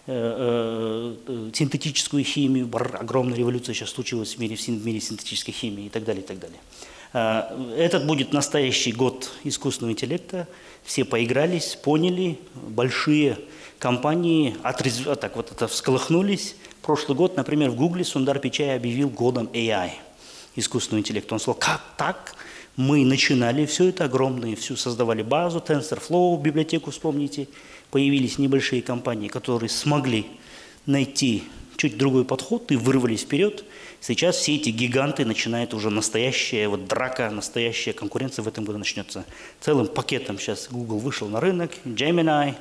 синтетическую химию. Огромная революция сейчас случилась в мире синтетической химии и так далее, и так далее. Этот будет настоящий год искусственного интеллекта. Все поигрались, поняли, большие компании всколыхнулись. Прошлый год, например, в Гугле Сундар Пичай объявил годом AI, искусственного интеллекта. Он сказал, как так? Мы начинали все это огромное, всю создавали базу, TensorFlow, библиотеку, вспомните. Появились небольшие компании, которые смогли найти чуть другой подход и вырвались вперед. Сейчас все эти гиганты начинают уже настоящая драка, настоящая конкуренция в этом году начнется. Целым пакетом сейчас Google вышел на рынок, Gemini,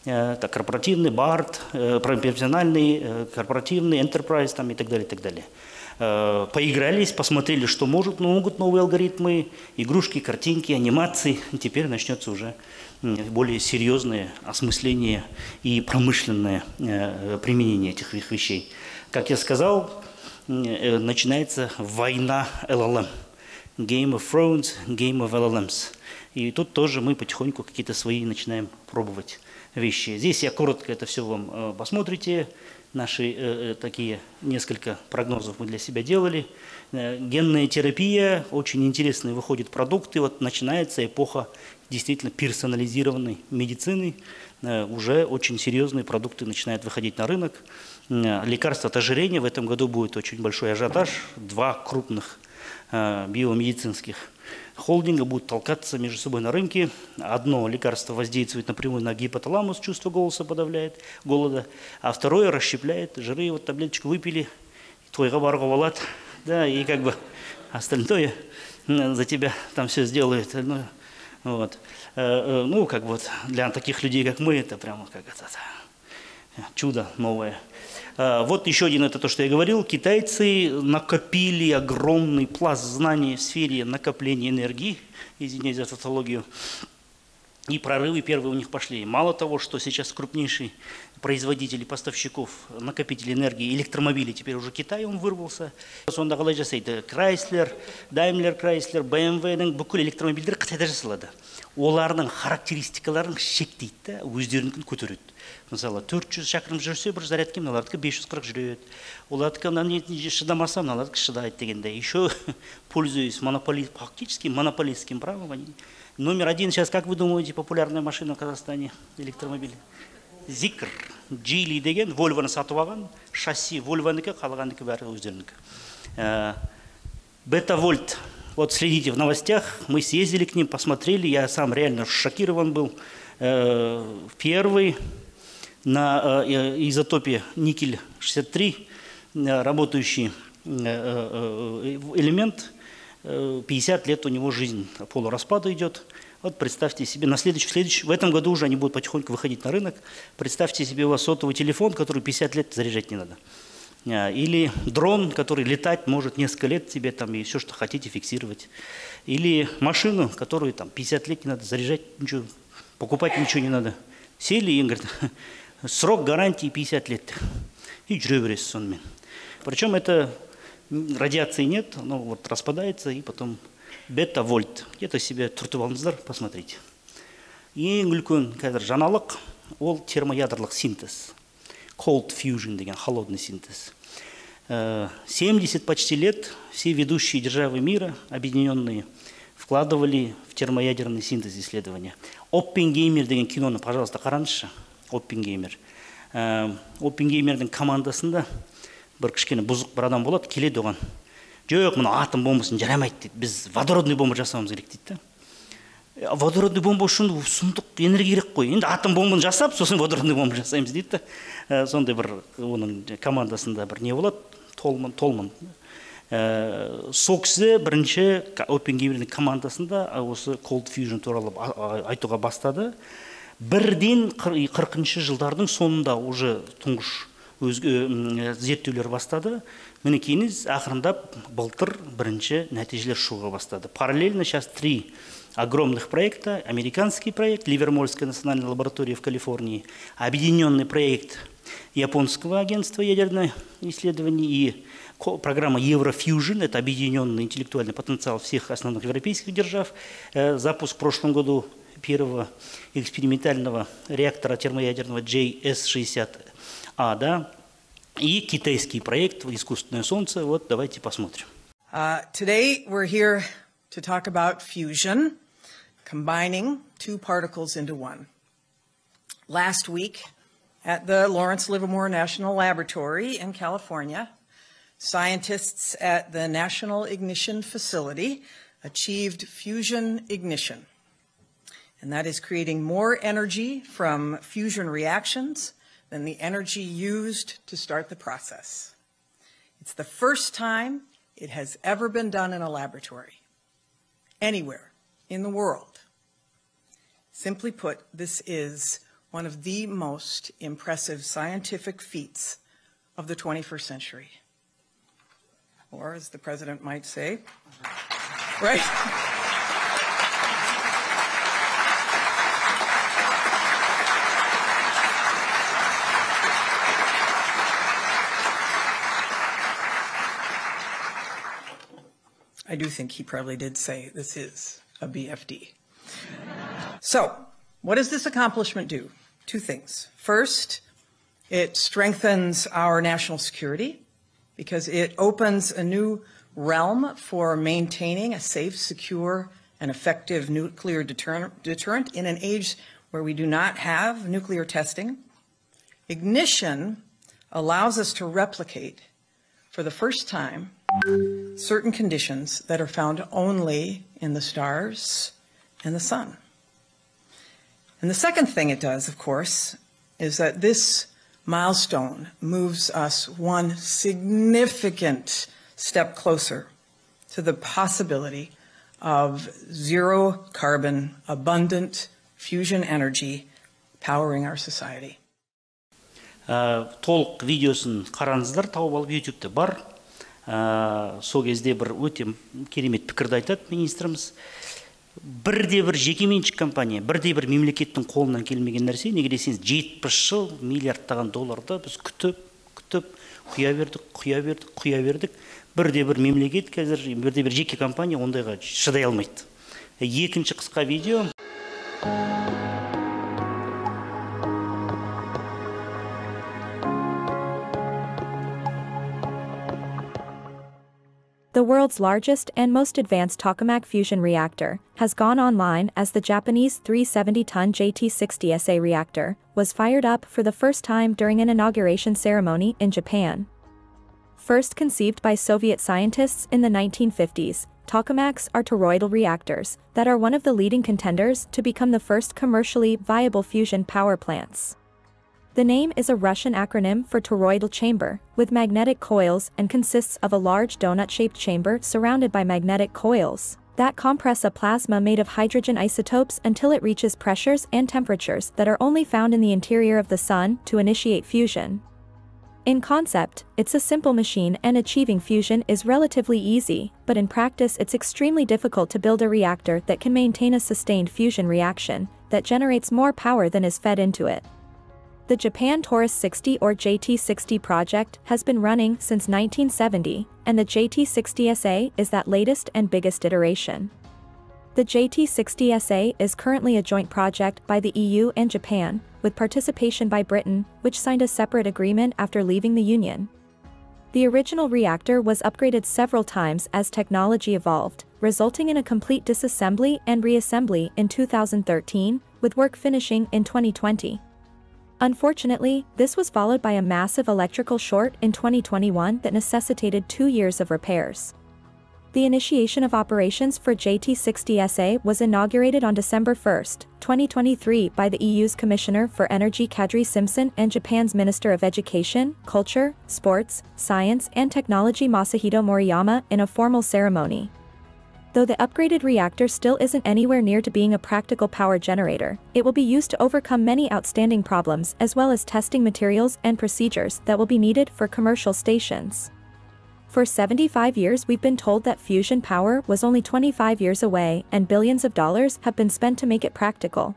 корпоративный, BART, профессиональный, корпоративный, Enterprise и так далее, и так далее. Поигрались, посмотрели, что могут новые алгоритмы, игрушки, картинки, анимации. И теперь начнется уже более серьезное осмысление и промышленное применение этих вещей. Как я сказал, начинается война LLM. Game of Thrones, Game of LLMs. И тут тоже мы потихоньку какие-то свои начинаем пробовать вещи. Здесь я коротко это все вам посмотрите. Наши такие несколько прогнозов мы для себя делали. Генная терапия, очень интересные выходят продукты. Вот начинается эпоха действительно персонализированной медицины. Уже очень серьезные продукты начинают выходить на рынок. Лекарства от ожирения в этом году будет очень большой ажиотаж. 2 крупных биомедицинских холдинга будут толкаться между собой на рынке. Одно лекарство воздействует напрямую на гипоталамус, чувство голоса подавляет, голода, а второе расщепляет жиры. Вот таблеточку выпили, твой габар говалат, да, и как бы остальное за тебя там все сделает. Ну, вот. Ну, как вот для таких людей, как мы, это прямо как это чудо новое. Вот еще один, это то, что я говорил. Китайцы накопили огромный пласт знаний в сфере накопления энергии, извиняюсь за тавтологию, и прорывы первые у них пошли. Мало того, что сейчас крупнейший производитель и поставщиков накопителей энергии электромобилей, теперь уже Китай, он вырвался. Сонда қалай жасайды? Chrysler, Daimler Chrysler, BMW-ның бүкіл электромобильдер Қытайда жасалады. Олардың характеристикаларын шектейді да, өздерінікін көтереді. Мысалы 400 шақырым жүрсе бір зарядке, мыналардікі 540 жүреді. Олардікі шыдамаса, мыналардікі шыдайды дегенде. Еще пользуясь фактически монополистским правом, они... Номер 1 сейчас, как вы думаете, популярная машина в Казахстане, электромобиль? Зикр, Джили деген, Volvo'ны сатып алған, шасси Volvo'нікі, қалғандікі бәрі өздерінікі. Бета-вольт. Вот следите в новостях, мы съездили к ним, посмотрели, я сам реально шокирован был. Первый на изотопе никель-63 работающий элемент, 50 лет у него жизнь полураспада идет. Вот представьте себе, в этом году уже они будут потихоньку выходить на рынок. Представьте себе, у вас сотовый телефон, который 50 лет заряжать не надо. Или дрон, который летать может несколько лет, тебе там и все, что хотите, фиксировать. Или машину, которую там 50 лет не надо заряжать, ничего, покупать ничего не надо. Сели и говорят, срок гарантии 50 лет. И жүре бересіз сонымен. Причем это радиации нет, оно вот распадается и потом бета-вольт. Где-то себе түртіп алыңыздар, посмотрите. Ең үлкен қазір жаңалық, ол термоядрлық синтез. Cold fusion деген, холодный синтез. 70 почти лет все ведущие державы мира, объединенные, вкладывали в термоядерный синтез исследования. Оппенгеймер деген киноны, пожалуйста, қараңызшы. Оппенгеймер. Оппенгеймердің командасында бір кішкене бұзық бір адам болады, келеді оған. Жоқ, мұны атом бомбасын жарамайды дейді. Біз водородный бомба жасауымыз керек дейді. Водородный бомба үшін сұмдық энергия керек қой. Енді атом бомбаны жасап, сосын водородный бомба жасаймыз дейді. Сондай бір оның командасында бір не болады? Толман. Сол кісі бірінші Оппенгеймердің командасында осы Cold Fusion туралы айтуға бастады. Бірден 40-шы жылдардың сонында уже тұңғыш зерттеулер бастады. Мінекейіңіз ақырындап былтыр бірінші нәтижелер шығуға бастады. Параллельно сейчас 3 огромных проекта. Американский проект, Ливермольская национальная лаборатория в Калифорнии, объединенный проект японского агентства ядерных исследований и программа Еврофьюжн, это объединенный интеллектуальный потенциал всех основных европейских держав. Запуск в прошлом году первого экспериментального реактора термоядерного JS60A, да, и китайский проект «Искусственное солнце». Вот давайте посмотрим. Today we're here to talk about fusion, combining 2 particles into 1. Last week at the Lawrence Livermore National Laboratory in California, scientists at the National Ignition Facility achieved fusion ignition. And that is creating more energy from fusion reactions than the energy used to start the process. It's the first time it has ever been done in a laboratory, anywhere in the world. Simply put, this is one of the most impressive scientific feats of the 21st century. Or, as the president might say, right? I do think he probably did say this is a BFD. So, what does this accomplishment do? Two things. First, it strengthens our national security because it opens a new realm for maintaining a safe, secure, and effective nuclear deterrent in an age where we do not have nuclear testing. Ignition allows us to replicate, for the first time, certain conditions that are found only in the stars and the sun. And the second thing it does, of course, is that this milestone moves us one significant step closer to the possibility of zero carbon, abundant fusion energy powering our society. Толық видеосын қараңыздар, тауып алып YouTube'те бар. Сол кезде бір өте керемет пікірді айтады министріміз. Бірде-бір жекеменшік компания, бірде-бір мемлекеттің қолынан келмеген нәрсе, неге десеңіз 70 жыл миллиардтаған долларды біз күтіп құя бердік. Бірде-бір мемлекет қазір, бірде-бір жеке компания ондайға шыдай алмайды. Екінші қысқа видео. The world's largest and most advanced tokamak fusion reactor has gone online as the Japanese 370-ton JT60SA reactor was fired up for the first time during an inauguration ceremony in Japan. First conceived by Soviet scientists in the 1950s, tokamaks are toroidal reactors that are one of the leading contenders to become the first commercially viable fusion power plants. The name is a Russian acronym for toroidal chamber, with magnetic coils, and consists of a large donut-shaped chamber surrounded by magnetic coils that compress a plasma made of hydrogen isotopes until it reaches pressures and temperatures that are only found in the interior of the Sun to initiate fusion. In concept, it's a simple machine and achieving fusion is relatively easy, but in practice it's extremely difficult to build a reactor that can maintain a sustained fusion reaction that generates more power than is fed into it. The Japan Torus 60 or JT60 project has been running since 1970, and the JT60SA is that latest and biggest iteration. The JT60SA is currently a joint project by the EU and Japan, with participation by Britain, which signed a separate agreement after leaving the Union. The original reactor was upgraded several times as technology evolved, resulting in a complete disassembly and reassembly in 2013, with work finishing in 2020. Unfortunately, this was followed by a massive electrical short in 2021 that necessitated 2 years of repairs. The initiation of operations for JT60SA was inaugurated on December 1, 2023 by the EU's Commissioner for Energy Kadri Simpson and Japan's Minister of Education, Culture, Sports, Science and Technology Masahito Moriyama in a formal ceremony. Though the upgraded reactor still isn't anywhere near to being a practical power generator, it will be used to overcome many outstanding problems as well as testing materials and procedures that will be needed for commercial stations. For 75 years we've been told that fusion power was only 25 years away and billions of dollars have been spent to make it practical.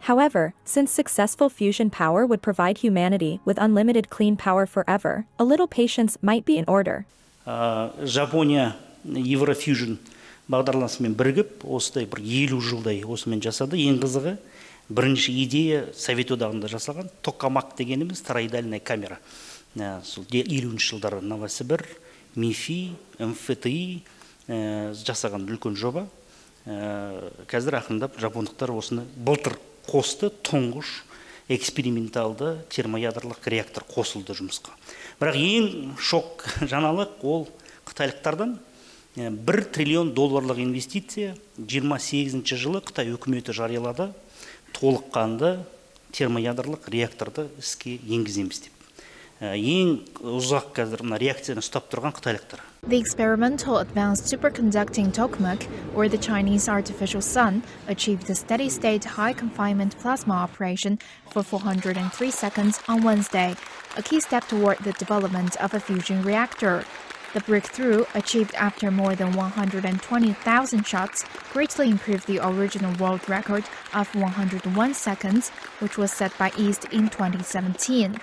However, since successful fusion power would provide humanity with unlimited clean power forever, a little patience might be in order. Жапония Еврофьюжн бағдарламасымен бірігіп, осыдай бір 50 жылдай осымен жасады. Ең қызығы, бірінші идея Совет одағында жасалған токамак дегеніміз тороидальная камера. Сол 50-ші жылдары Новосібір, МИФИ, МФТИ жасаған үлкен жоба. Қазір ақырындап жапондықтар осыны былтыр қосты, тұңғыш эксперименталды термоядролық реактор қосылды жұмысқа. Бірақ ең шок жаңалық ол қытайлықтардан $1 триллион инвестиция 28-ші жылы Қытай үкіметі жариялады, толыққанды термоядролық реакторды іске енгіземіз деп. Ең ұзақ қазір мына реакцияны ұстап тұрған қытайлықтар. The experimental advanced superconducting tokamak, or the Chinese artificial sun, achieved a steady-state high confinement plasma operation for 403 seconds on Wednesday, a key step toward the development of a fusion reactor. The breakthrough, achieved after more than 120,000 shots, greatly improved the original world record of 101 seconds, which was set by East in 2017.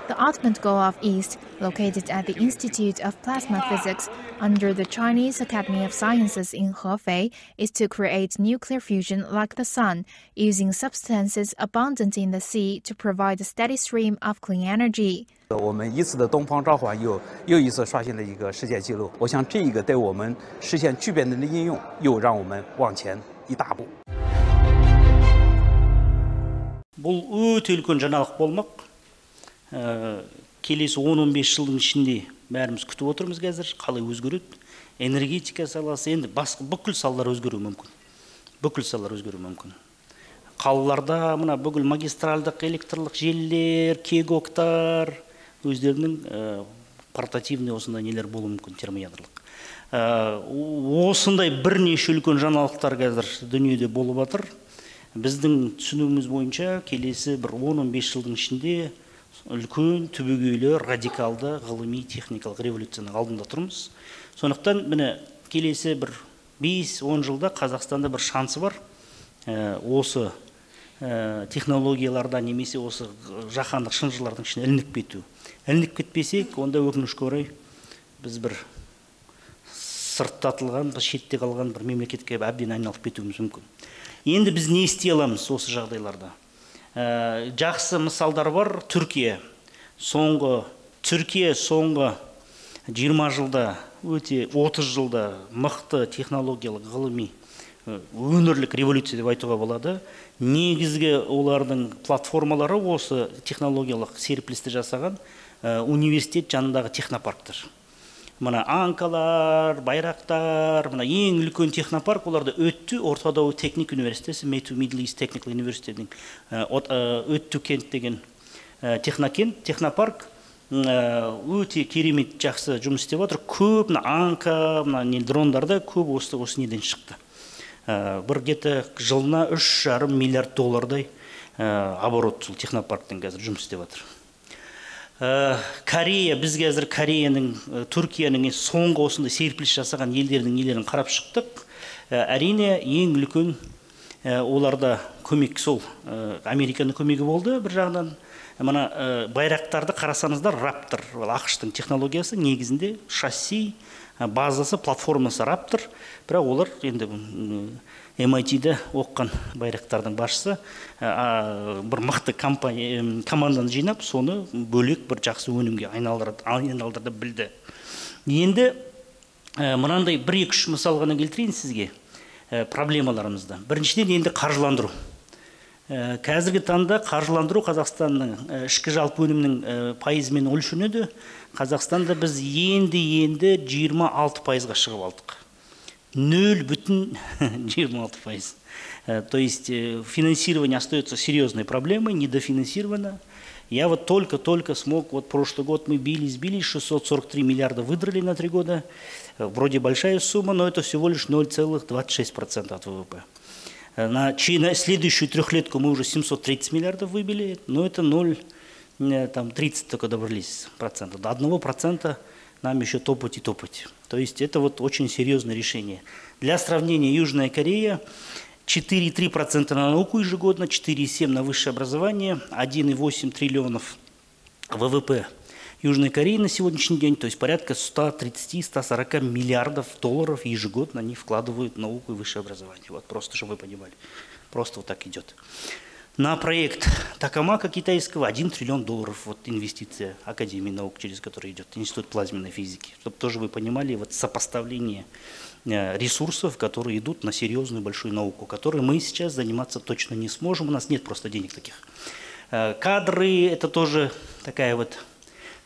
The ultimate goal of EAST, located at the Institute of Plasma Physics under the Chinese Academy of Sciences in Hefei, is to create nuclear fusion like the sun, using substances abundant in the sea to provide a steady stream of clean energy. 我们一次的东方召唤又一次刷新了一个世界纪录。我想这一个对我们实现聚变能的应用，又让我们往前一大步。 Бұл өте үлкен жаңалық болмақ. Келесі 10-15 жылдың ішінде бәріміз күтіп отырмыз қазір, қалай өзгереді. Энергетика саласы, енді басқа бүкіл салалар өзгеруі мүмкін. Бүкіл салалар өзгеруі мүмкін. Қалаларда мына бүкіл магистральдық электрлік желілер, кегоктар, өздерінің портативный осындай нелер болуы мүмкін, термоядролық. Осындай бірнеше үлкен жаңалықтар қазір дүниеде болып жатыр. Біздің түсінуіміз бойынша келесі бір 10-15 жылдың ішінде үлкен түбегейлі радикалды ғылыми техникалық революцияның алдында тұрмыз. Сондықтан міне келесі бір 5-10 жылда Қазақстанда бір шансы бар. Осы технологияларда немесе осы жаһандық шынжырлардың ішіне ілініп кету. Ілініп кетпесек, онда өкінішке орай біз бір сырттатылған, шетте қалған бір мемлекетке әбден айналып кетуіміз мүмкін. Енді біз не істей аламыз осы жағдайларда? Жақсы мысалдар бар. Түркия соңғы 20 жылда, өте 30 жылда мықты технологиялық ғылыми өңірлік революция деп айтуға болады. Негізгі олардың платформалары осы технологиялық серпілісті жасаған университет жанындағы технопарктар. Мына Анкалар, Байрақтар, мына ең үлкен технопарк, оларды Өттү Ортодау техник университеті, Middle East Technical University'дің Өттү кент деген технокент, технопарк өте керемет жақсы жұмыс істеп отыр. Көп мына Анка, мына дрондарда көп осы неден шықты. Бір где-то жылына 3,5 миллиард доллардай оборот сол технопарктен қазір жұмыс істеп отыр. Корея, біз қазір Кореяның, Түркияның соңғы осындай серпіліс жасаған елдердің қарап шықтық. Әрине ең үлкен оларда көмек сол Американың көмегі болды бір жағынан. Мына байрақтарды қарасаңыздар, Raptor, ақштың технологиясы негізінде шасси, базасы, платформасы Raptor, бірақ олар енді MIT-де оққан байрақтардың басшысы бір мықты команданы жинап, соны бөлек бір жақсы өнімге айналдырды білді. Енді мынандай 1-2 мысал ғана келтірейін сізге проблемаларымызды. Біріншіден енді қаржыландыру. Қазіргі таңда қаржыландыру Қазақстанның ішкі жалпы өнімнің пайызымен өлшенеді. Қазақстанда біз енді 26%-ға шығып алдық. 0,26%. То есть финансирование остается серьезной проблемой, недофинансировано. Я вот только смог, вот прошлый год мы бились, 643 миллиарда выдрали на 3 года. Вроде большая сумма, но это всего лишь 0,26% от ВВП. На следующую трехлетку мы уже 730 миллиардов выбили, но это 0,30 только добрались процентов. До 1% нам еще топать и топать. То есть это вот очень серьезное решение. Для сравнения, Южная Корея 4,3% на науку ежегодно, 4,7% на высшее образование, 1,8 триллионов ВВП Южной Кореи на сегодняшний день, то есть порядка 130-140 миллиардов долларов ежегодно они вкладывают в науку и высшее образование. Вот просто, чтобы вы понимали. Просто вот так идет. На проект Токамака китайского 1 триллион долларов вот инвестиция Академии наук, через который идет Институт плазменной физики. Чтобы тоже вы понимали вот сопоставление ресурсов, которые идут на серьезную большую науку, которой мы сейчас заниматься точно не сможем. У нас нет просто денег таких. Кадры – это тоже такая вот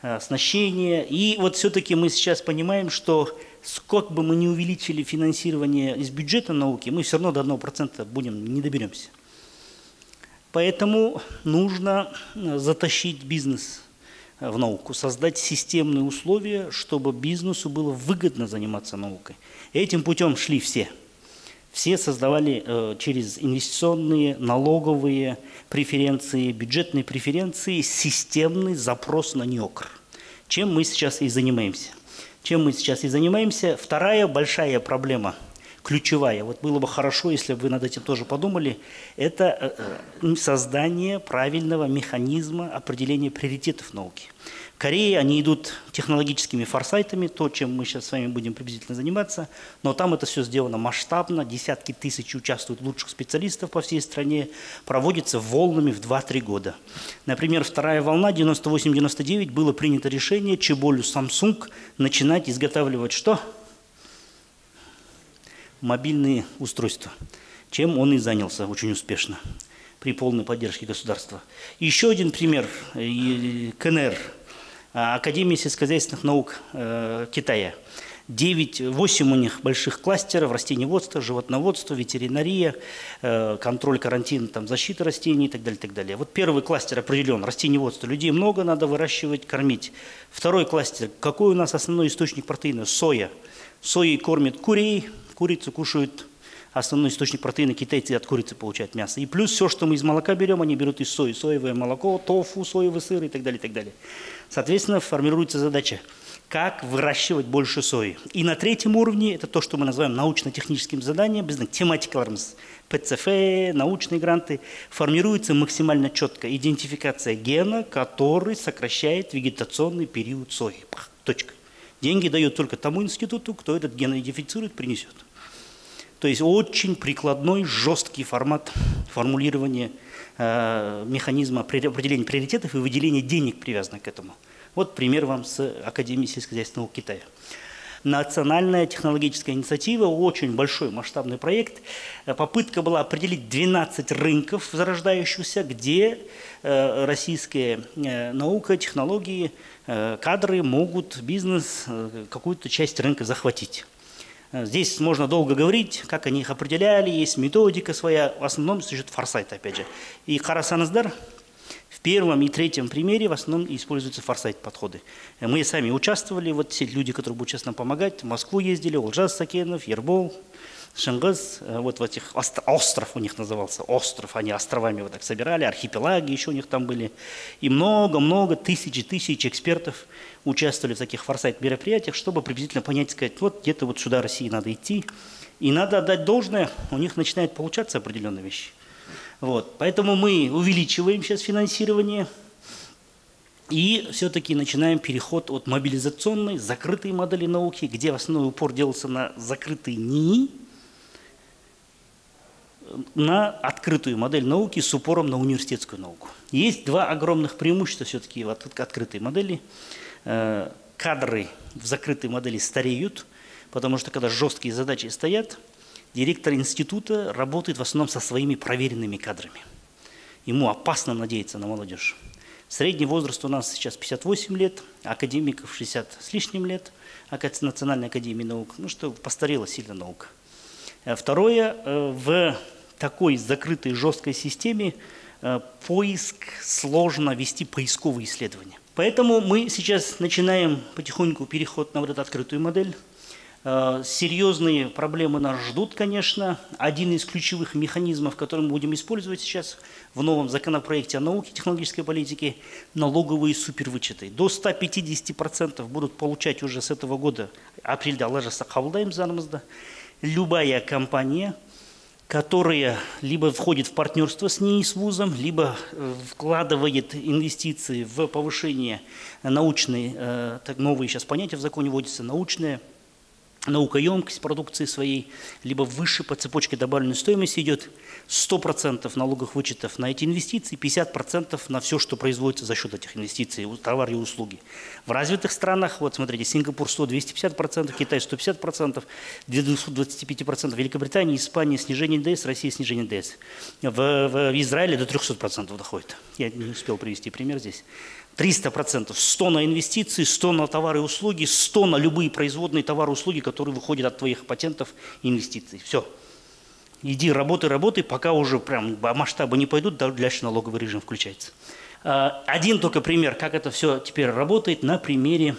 оснащение. И вот все-таки мы сейчас понимаем, что сколько бы мы ни увеличили финансирование из бюджета науки, мы все равно до 1% не доберемся. Поэтому нужно затащить бизнес в науку, создать системные условия, чтобы бизнесу было выгодно заниматься наукой. Этим путем шли все. Все создавали через инвестиционные, налоговые преференции, бюджетные преференции системный запрос на НИОКР. Чем мы сейчас и занимаемся. Вторая большая проблема ключевая, вот было бы хорошо, если бы вы над этим тоже подумали, это создание правильного механизма определения приоритетов науки. В Корее они идут технологическими форсайтами, то, чем мы сейчас с вами будем приблизительно заниматься, но там это все сделано масштабно, десятки тысяч участвуют лучших специалистов по всей стране, проводится волнами в 2-3 года. Например, вторая волна, 98-99, было принято решение Чеболю Samsung начинать изготавливать что? Мобильные устройства, чем он и занялся очень успешно при полной поддержке государства. Еще один пример, КНР. Академия сельскохозяйственных наук Китая. 8 у них больших кластеров: растениеводство, животноводство, ветеринария, контроль карантина, там, защита растений и так далее, так далее. Вот первый кластер определен: растениеводство. Людей много, надо выращивать, кормить. Второй кластер: какой у нас основной источник протеина? Соя. Соей кормят курей, курицу кушают. Основной источник протеина китайцы от курицы получают мясо. И плюс все, что мы из молока берем, они берут из сои. Соевое молоко, тофу, соевый сыр и так далее, и так далее. Соответственно, формируется задача, как выращивать больше сои. И на третьем уровне, это то, что мы называем научно-техническим заданием, тематикалармс, ПЦФ, научные гранты, формируется максимально четко идентификация гена, который сокращает вегетационный период сои. Точка. Деньги дают только тому институту, кто этот ген идентифицирует, принесет. То есть очень прикладной, жесткий формат формулирования механизма определения приоритетов и выделения денег, привязанных к этому. Вот пример вам с Академией сельскохозяйственных наук Китая. Национальная технологическая инициатива, очень большой масштабный проект. Попытка была определить 12 рынков зарождающихся, где российская наука, технологии, кадры могут, бизнес, какую-то часть рынка захватить. Здесь можно долго говорить, как они их определяли, есть методика своя, в основном существует форсайт, опять же. И Карасаныздар в первом и третьем примере в основном используются форсайт-подходы. Мы сами участвовали, вот все люди, которые будут сейчас нам помогать, в Москву ездили, Олжас Сакенов, Ербол, Шыңғыз, вот в этих, остров у них назывался, остров, они островами вот так собирали, архипелаги еще у них там были. И много-много, тысяч экспертов участвовали в таких форсайт-мероприятиях, чтобы приблизительно понять, сказать, вот где-то вот сюда России надо идти. И надо отдать должное, у них начинают получаться определенные вещи. Вот. Поэтому мы увеличиваем сейчас финансирование и все-таки начинаем переход от мобилизационной, закрытой модели науки, где в основном упор делался на закрытые НИИ, на открытую модель науки с упором на университетскую науку. Есть два огромных преимущества все-таки в открытой модели. Кадры в закрытой модели стареют, потому что когда жесткие задачи стоят, директор института работает в основном со своими проверенными кадрами. Ему опасно надеяться на молодежь. Средний возраст у нас сейчас 58 лет, академиков 60 с лишним лет, Национальной академии наук, ну что постарела сильно наука. Второе, в такой закрытой жесткой системе поиск сложно вести поисковые исследования. Поэтому мы сейчас начинаем потихоньку переход на вот эту открытую модель. Серьезные проблемы нас ждут, конечно. Один из ключевых механизмов, который мы будем использовать сейчас в новом законопроекте о науке и технологической политике, налоговые супервычеты. До 150% будут получать уже с этого года, апрельда алажаса қабылдаймыз заңымызда, любая компания, которая либо входит в партнерство с НИИ, с вузом, либо вкладывает инвестиции в повышение научной, новые сейчас понятия в законе вводятся, научная, наукоемкость продукции своей, либо выше по цепочке добавленной стоимости идет 100% налоговых вычетов на эти инвестиции, 50% на все, что производится за счет этих инвестиций, товары и услуги. В развитых странах, вот смотрите, Сингапур 100-250%, Китай 150%, 225%, Великобритания, Испания снижение НДС, Россия снижение НДС. В Израиле до 300% доходит. Я не успел привести пример здесь. 300%, 100 на инвестиции, 100 на товары и услуги, 100 на любые производные товары и услуги, которые выходят от твоих патентов и инвестиций. Все. Иди, работай, пока уже прям масштабы не пойдут, дальше налоговый режим включается. Один только пример, как это все теперь работает, на примере,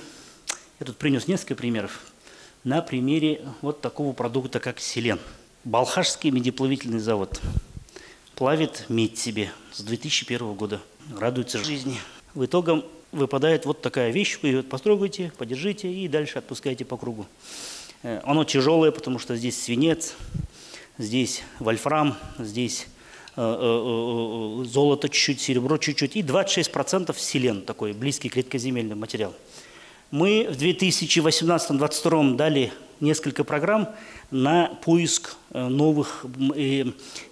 я тут принес несколько примеров, на примере вот такого продукта, как селен. Балхашский медиплавительный завод плавит медь себе с 2001 года, радуется жизни. В итоге выпадает вот такая вещь, вы ее построгаете, подержите и дальше отпускаете по кругу. Оно тяжелое, потому что здесь свинец, здесь вольфрам, здесь золото чуть-чуть, серебро чуть-чуть, и 26% селен, такой близкий к редкоземельному материалу. Мы в 2018-2022 дали несколько программ на поиск новых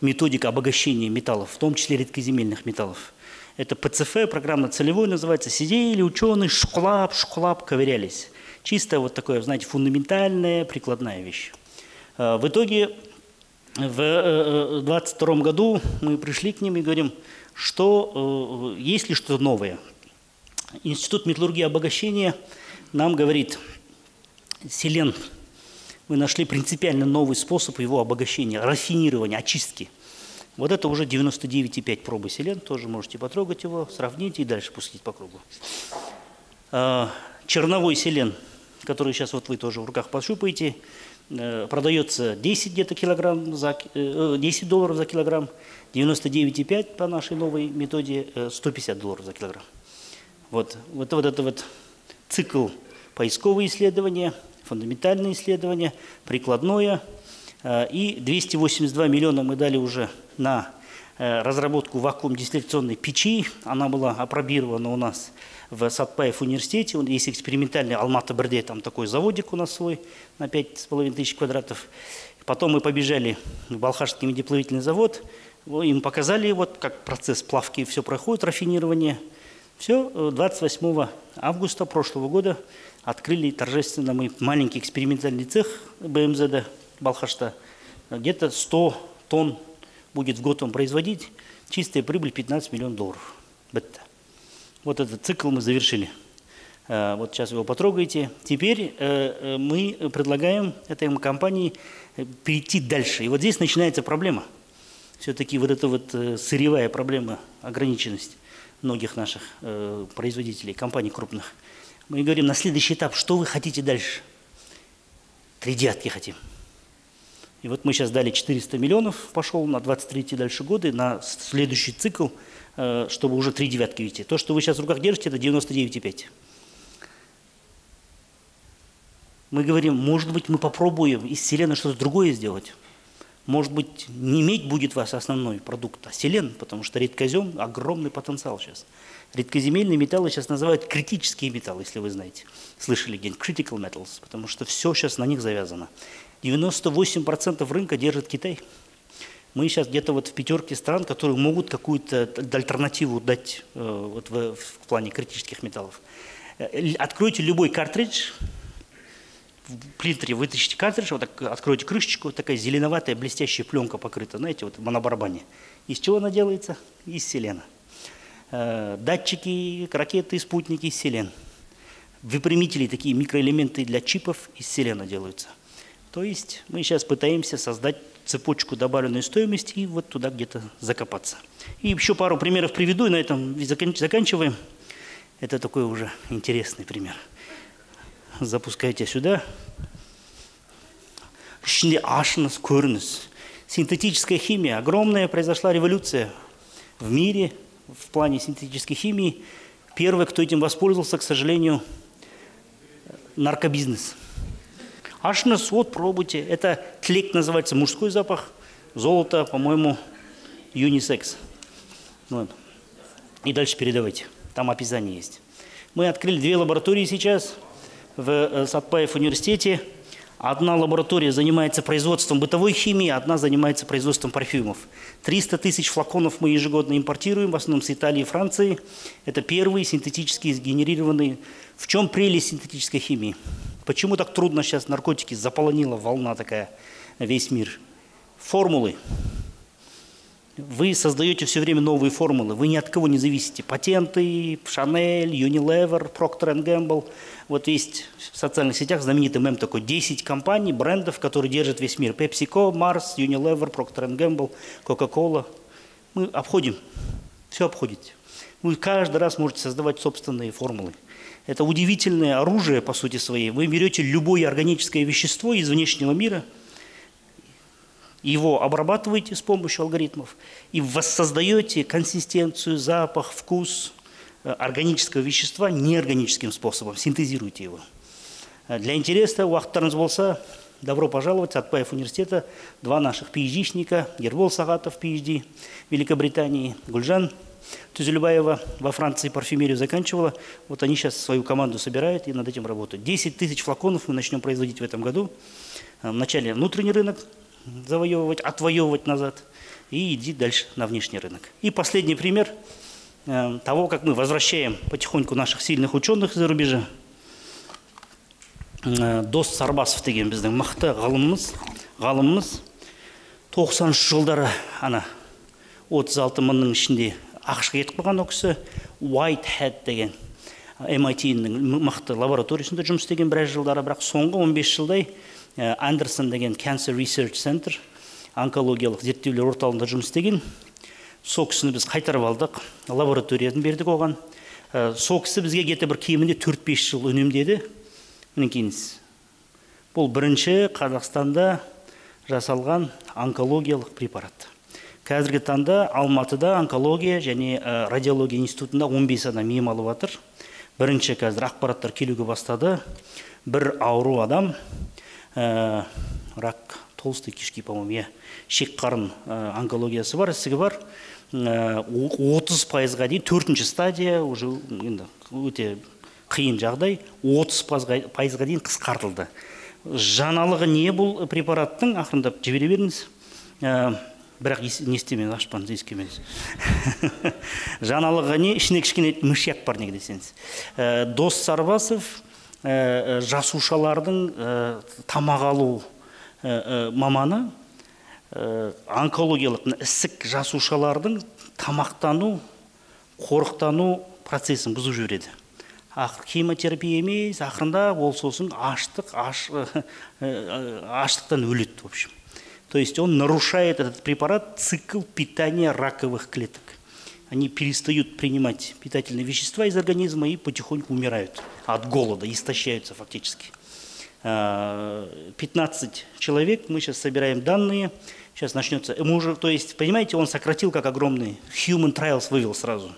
методик обогащения металлов, в том числе редкоземельных металлов. Это ПЦФ, программа целевой называется. Сидели ученые, шклап, ковырялись. Чисто вот такое, знаете, фундаментальная, прикладная вещь. В итоге в 2022 году мы пришли к ним и говорим, что есть ли что-то новое. Институт металлургии и обогащения нам говорит, селен, мы нашли принципиально новый способ его обогащения, рафинирования, очистки. Вот это уже 99,5 пробы селен, тоже можете потрогать его, сравнить и дальше пустить по кругу. Черновой селен, который сейчас вот вы тоже в руках пощупаете, продается 10 где-то килограмм, $10 за килограмм, 99,5 по нашей новой методе, $150 за килограмм. Вот это цикл поисковые исследования, фундаментальные исследования, прикладное. И 282 миллиона мы дали уже на разработку вакуум-дистилляционной печи. Она была апробирована у нас в Сатпаев университете. Есть экспериментальный Алматы-Бірде, там такой заводик у нас свой на 5500 квадратов. Потом мы побежали в Балхашский медиплавительный завод. Им показали, вот как процесс плавки все проходит, рафинирование. Все, 28 августа прошлого года открыли торжественно мы маленький экспериментальный цех БМЗД Балхашта. Где-то 100 тонн будет в год он производить. Чистая прибыль $15 миллионов. Вот этот цикл мы завершили. Вот сейчас вы его потрогаете. Теперь мы предлагаем этой компании перейти дальше. И вот здесь начинается проблема. Все-таки вот эта вот сырьевая проблема, ограниченность многих наших производителей, компаний крупных. Мы говорим, на следующий этап, что вы хотите дальше? 3 девятки хотим. И вот мы сейчас дали 400 миллионов, пошел на 23 дальше годы, на следующий цикл, чтобы уже 3 девятки видите. То, что вы сейчас в руках держите, это 99,5. Мы говорим, может быть, мы попробуем из селена что-то другое сделать. Может быть, не медь будет у вас основной продукт, а селен, потому что редкозем – огромный потенциал сейчас. Редкоземельные металлы сейчас называют критические металлы, если вы знаете. Слышали где-нибудь critical metals, потому что все сейчас на них завязано. 98% рынка держит Китай. Мы сейчас где-то вот в 5 стран, которые могут какую-то альтернативу дать вот в плане критических металлов. Откройте любой картридж, в принтере вытащите картридж, вот так откройте крышечку, вот такая зеленоватая блестящая пленка покрыта, знаете, вот на барабане. Из чего она делается? Из селена. Датчики, ракеты, спутники из селен. Выпрямители, такие микроэлементы для чипов из селена делаются. То есть мы сейчас пытаемся создать цепочку добавленной стоимости и вот туда где-то закопаться. И еще пару примеров приведу, и на этом заканчиваем. Это такой уже интересный пример. Запускайте сюда. Синтетическая химия. Огромная произошла революция в мире в плане синтетической химии. Первый, кто этим воспользовался, к сожалению, наркобизнес. Ашнес, вот пробуйте. Это тлек называется, мужской запах. Золото, по-моему, юнисекс. Вот. И дальше передавайте. Там описание есть. Мы открыли 2 лаборатории сейчас в Сатпаев университете. Одна лаборатория занимается производством бытовой химии, одна занимается производством парфюмов. 300 тысяч флаконов мы ежегодно импортируем, в основном с Италии и Франции. Это первые синтетические сгенерированные. В чем прелесть синтетической химии? Почему так трудно сейчас наркотики заполонила волна такая весь мир? Формулы. Вы создаете все время новые формулы, вы ни от кого не зависите. Патенты, Chanel, Unilever, Procter & Gamble. Вот есть в социальных сетях знаменитый мем такой, 10 компаний, брендов, которые держат весь мир. PepsiCo, Mars, Unilever, Procter & Gamble, Coca-Cola. Мы обходим, все обходите. Вы каждый раз можете создавать собственные формулы. Это удивительное оружие, по сути своей. Вы берете любое органическое вещество из внешнего мира, его обрабатываете с помощью алгоритмов и воссоздаете консистенцию, запах, вкус органического вещества неорганическим способом, синтезируете его. Для интереса уақыттарыңыз болса, Добро пожаловать, Сатпаев университета, 2 наших PhD-шника, Ербол Сағатов, PhD в Великобритании, Гульжан Тузельбаева во Франции парфюмерию заканчивала. Вот они сейчас свою команду собирают и над этим работают. 10 тысяч флаконов мы начнем производить в этом году. Вначале внутренний рынок завоевывать, отвоевывать назад и идти дальше на внешний рынок. И последний пример того, как мы возвращаем потихоньку наших сильных ученых из-за рубежа. Дос Сарбасов деген біздің мықты ғалымымыз 90 жылдары ана 36 мыңның ішінде ақшқа кетіп қалған, о кісі Whitehead деген MIT-ның мықты лабораториясында жұмыс істеген біраз жылдары, бірақ соңғы 15 жылдай Андерсон деген Cancer Research Center онкологиялық зерттеулер орталығында жұмыс істеген. Сол кісіні біз қайтарып алдық, лабораторияны бердік оған. Сол кісі бізге где-то бір кемінде 4-5 жыл үнемдеді. Мінекейіңіз. Бұл бірінші Қазақстанда жасалған онкологиялық препарат. Қазіргі таңда Алматыда онкология және радиология институтында 15 адам ем алып жатыр. Бірінші қазір ақпараттар келуге бастады. Бір ауру адам, рак толстой кишки, по-моему, шек қарын онкологиясы бар, ісігі бар. 30%-ға дейін, 4-ші стадия, уже өте қиын жағдай, 30%-ға дейін қысқартылды. Жаңалығы не бұл препараттың, ақырындап жібере беріңіз. Бірақ не істемеңіз, ашпаңыз, ескемеңіз. Жаңалығы не, ішіне кішкене мышьяк бар, неге десеңіз. Дос Сарбасов жасушалардың тамақ алу маманы, онкологиялық ісік жасушалардың тамақтану, қорықтану процесін бұзып жібереді. Химиотерапия емес, ақырында ол сосын аштықтан өледі, в общем. То есть он нарушает этот препарат цикл питания раковых клеток. Они перестают принимать питательные вещества из организма и потихоньку умирают от голода, истощаются фактически. 15 человек, мы сейчас собираем данные, сейчас начнется. Мы уже, то есть, понимаете, он сократил как огромный, human trials вывел сразу.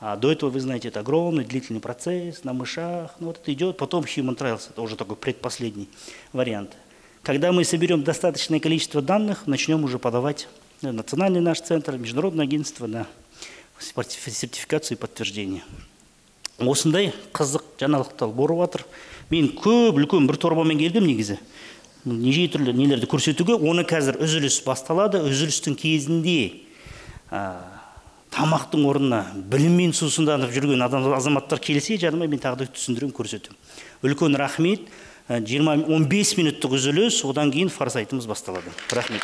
А до этого, вы знаете, это огромный длительный процесс на мышах, ну вот это идет, потом human trials, это уже такой предпоследний вариант. Когда мы соберем достаточное количество данных, начнем уже подавать национальный наш центр, международное агентство на сертификацию и подтверждение. Осындай қызық жаңалықтар болып жатыр. Мен үлкен бір торбамен келдім негізі. Неше түрлі нелерді көрсетуге, оны қазір үзіліс басталады. Үзілістің кезінде тамақтың орнына біліммен сусынданып жүрген азаматтар келсе, жаныма мен тағы да түсіндірем, көрсетем. Үлкен рахмет. 15 минуттық үзіліс, одан кейін фарсайтымыз басталады. Рахмет.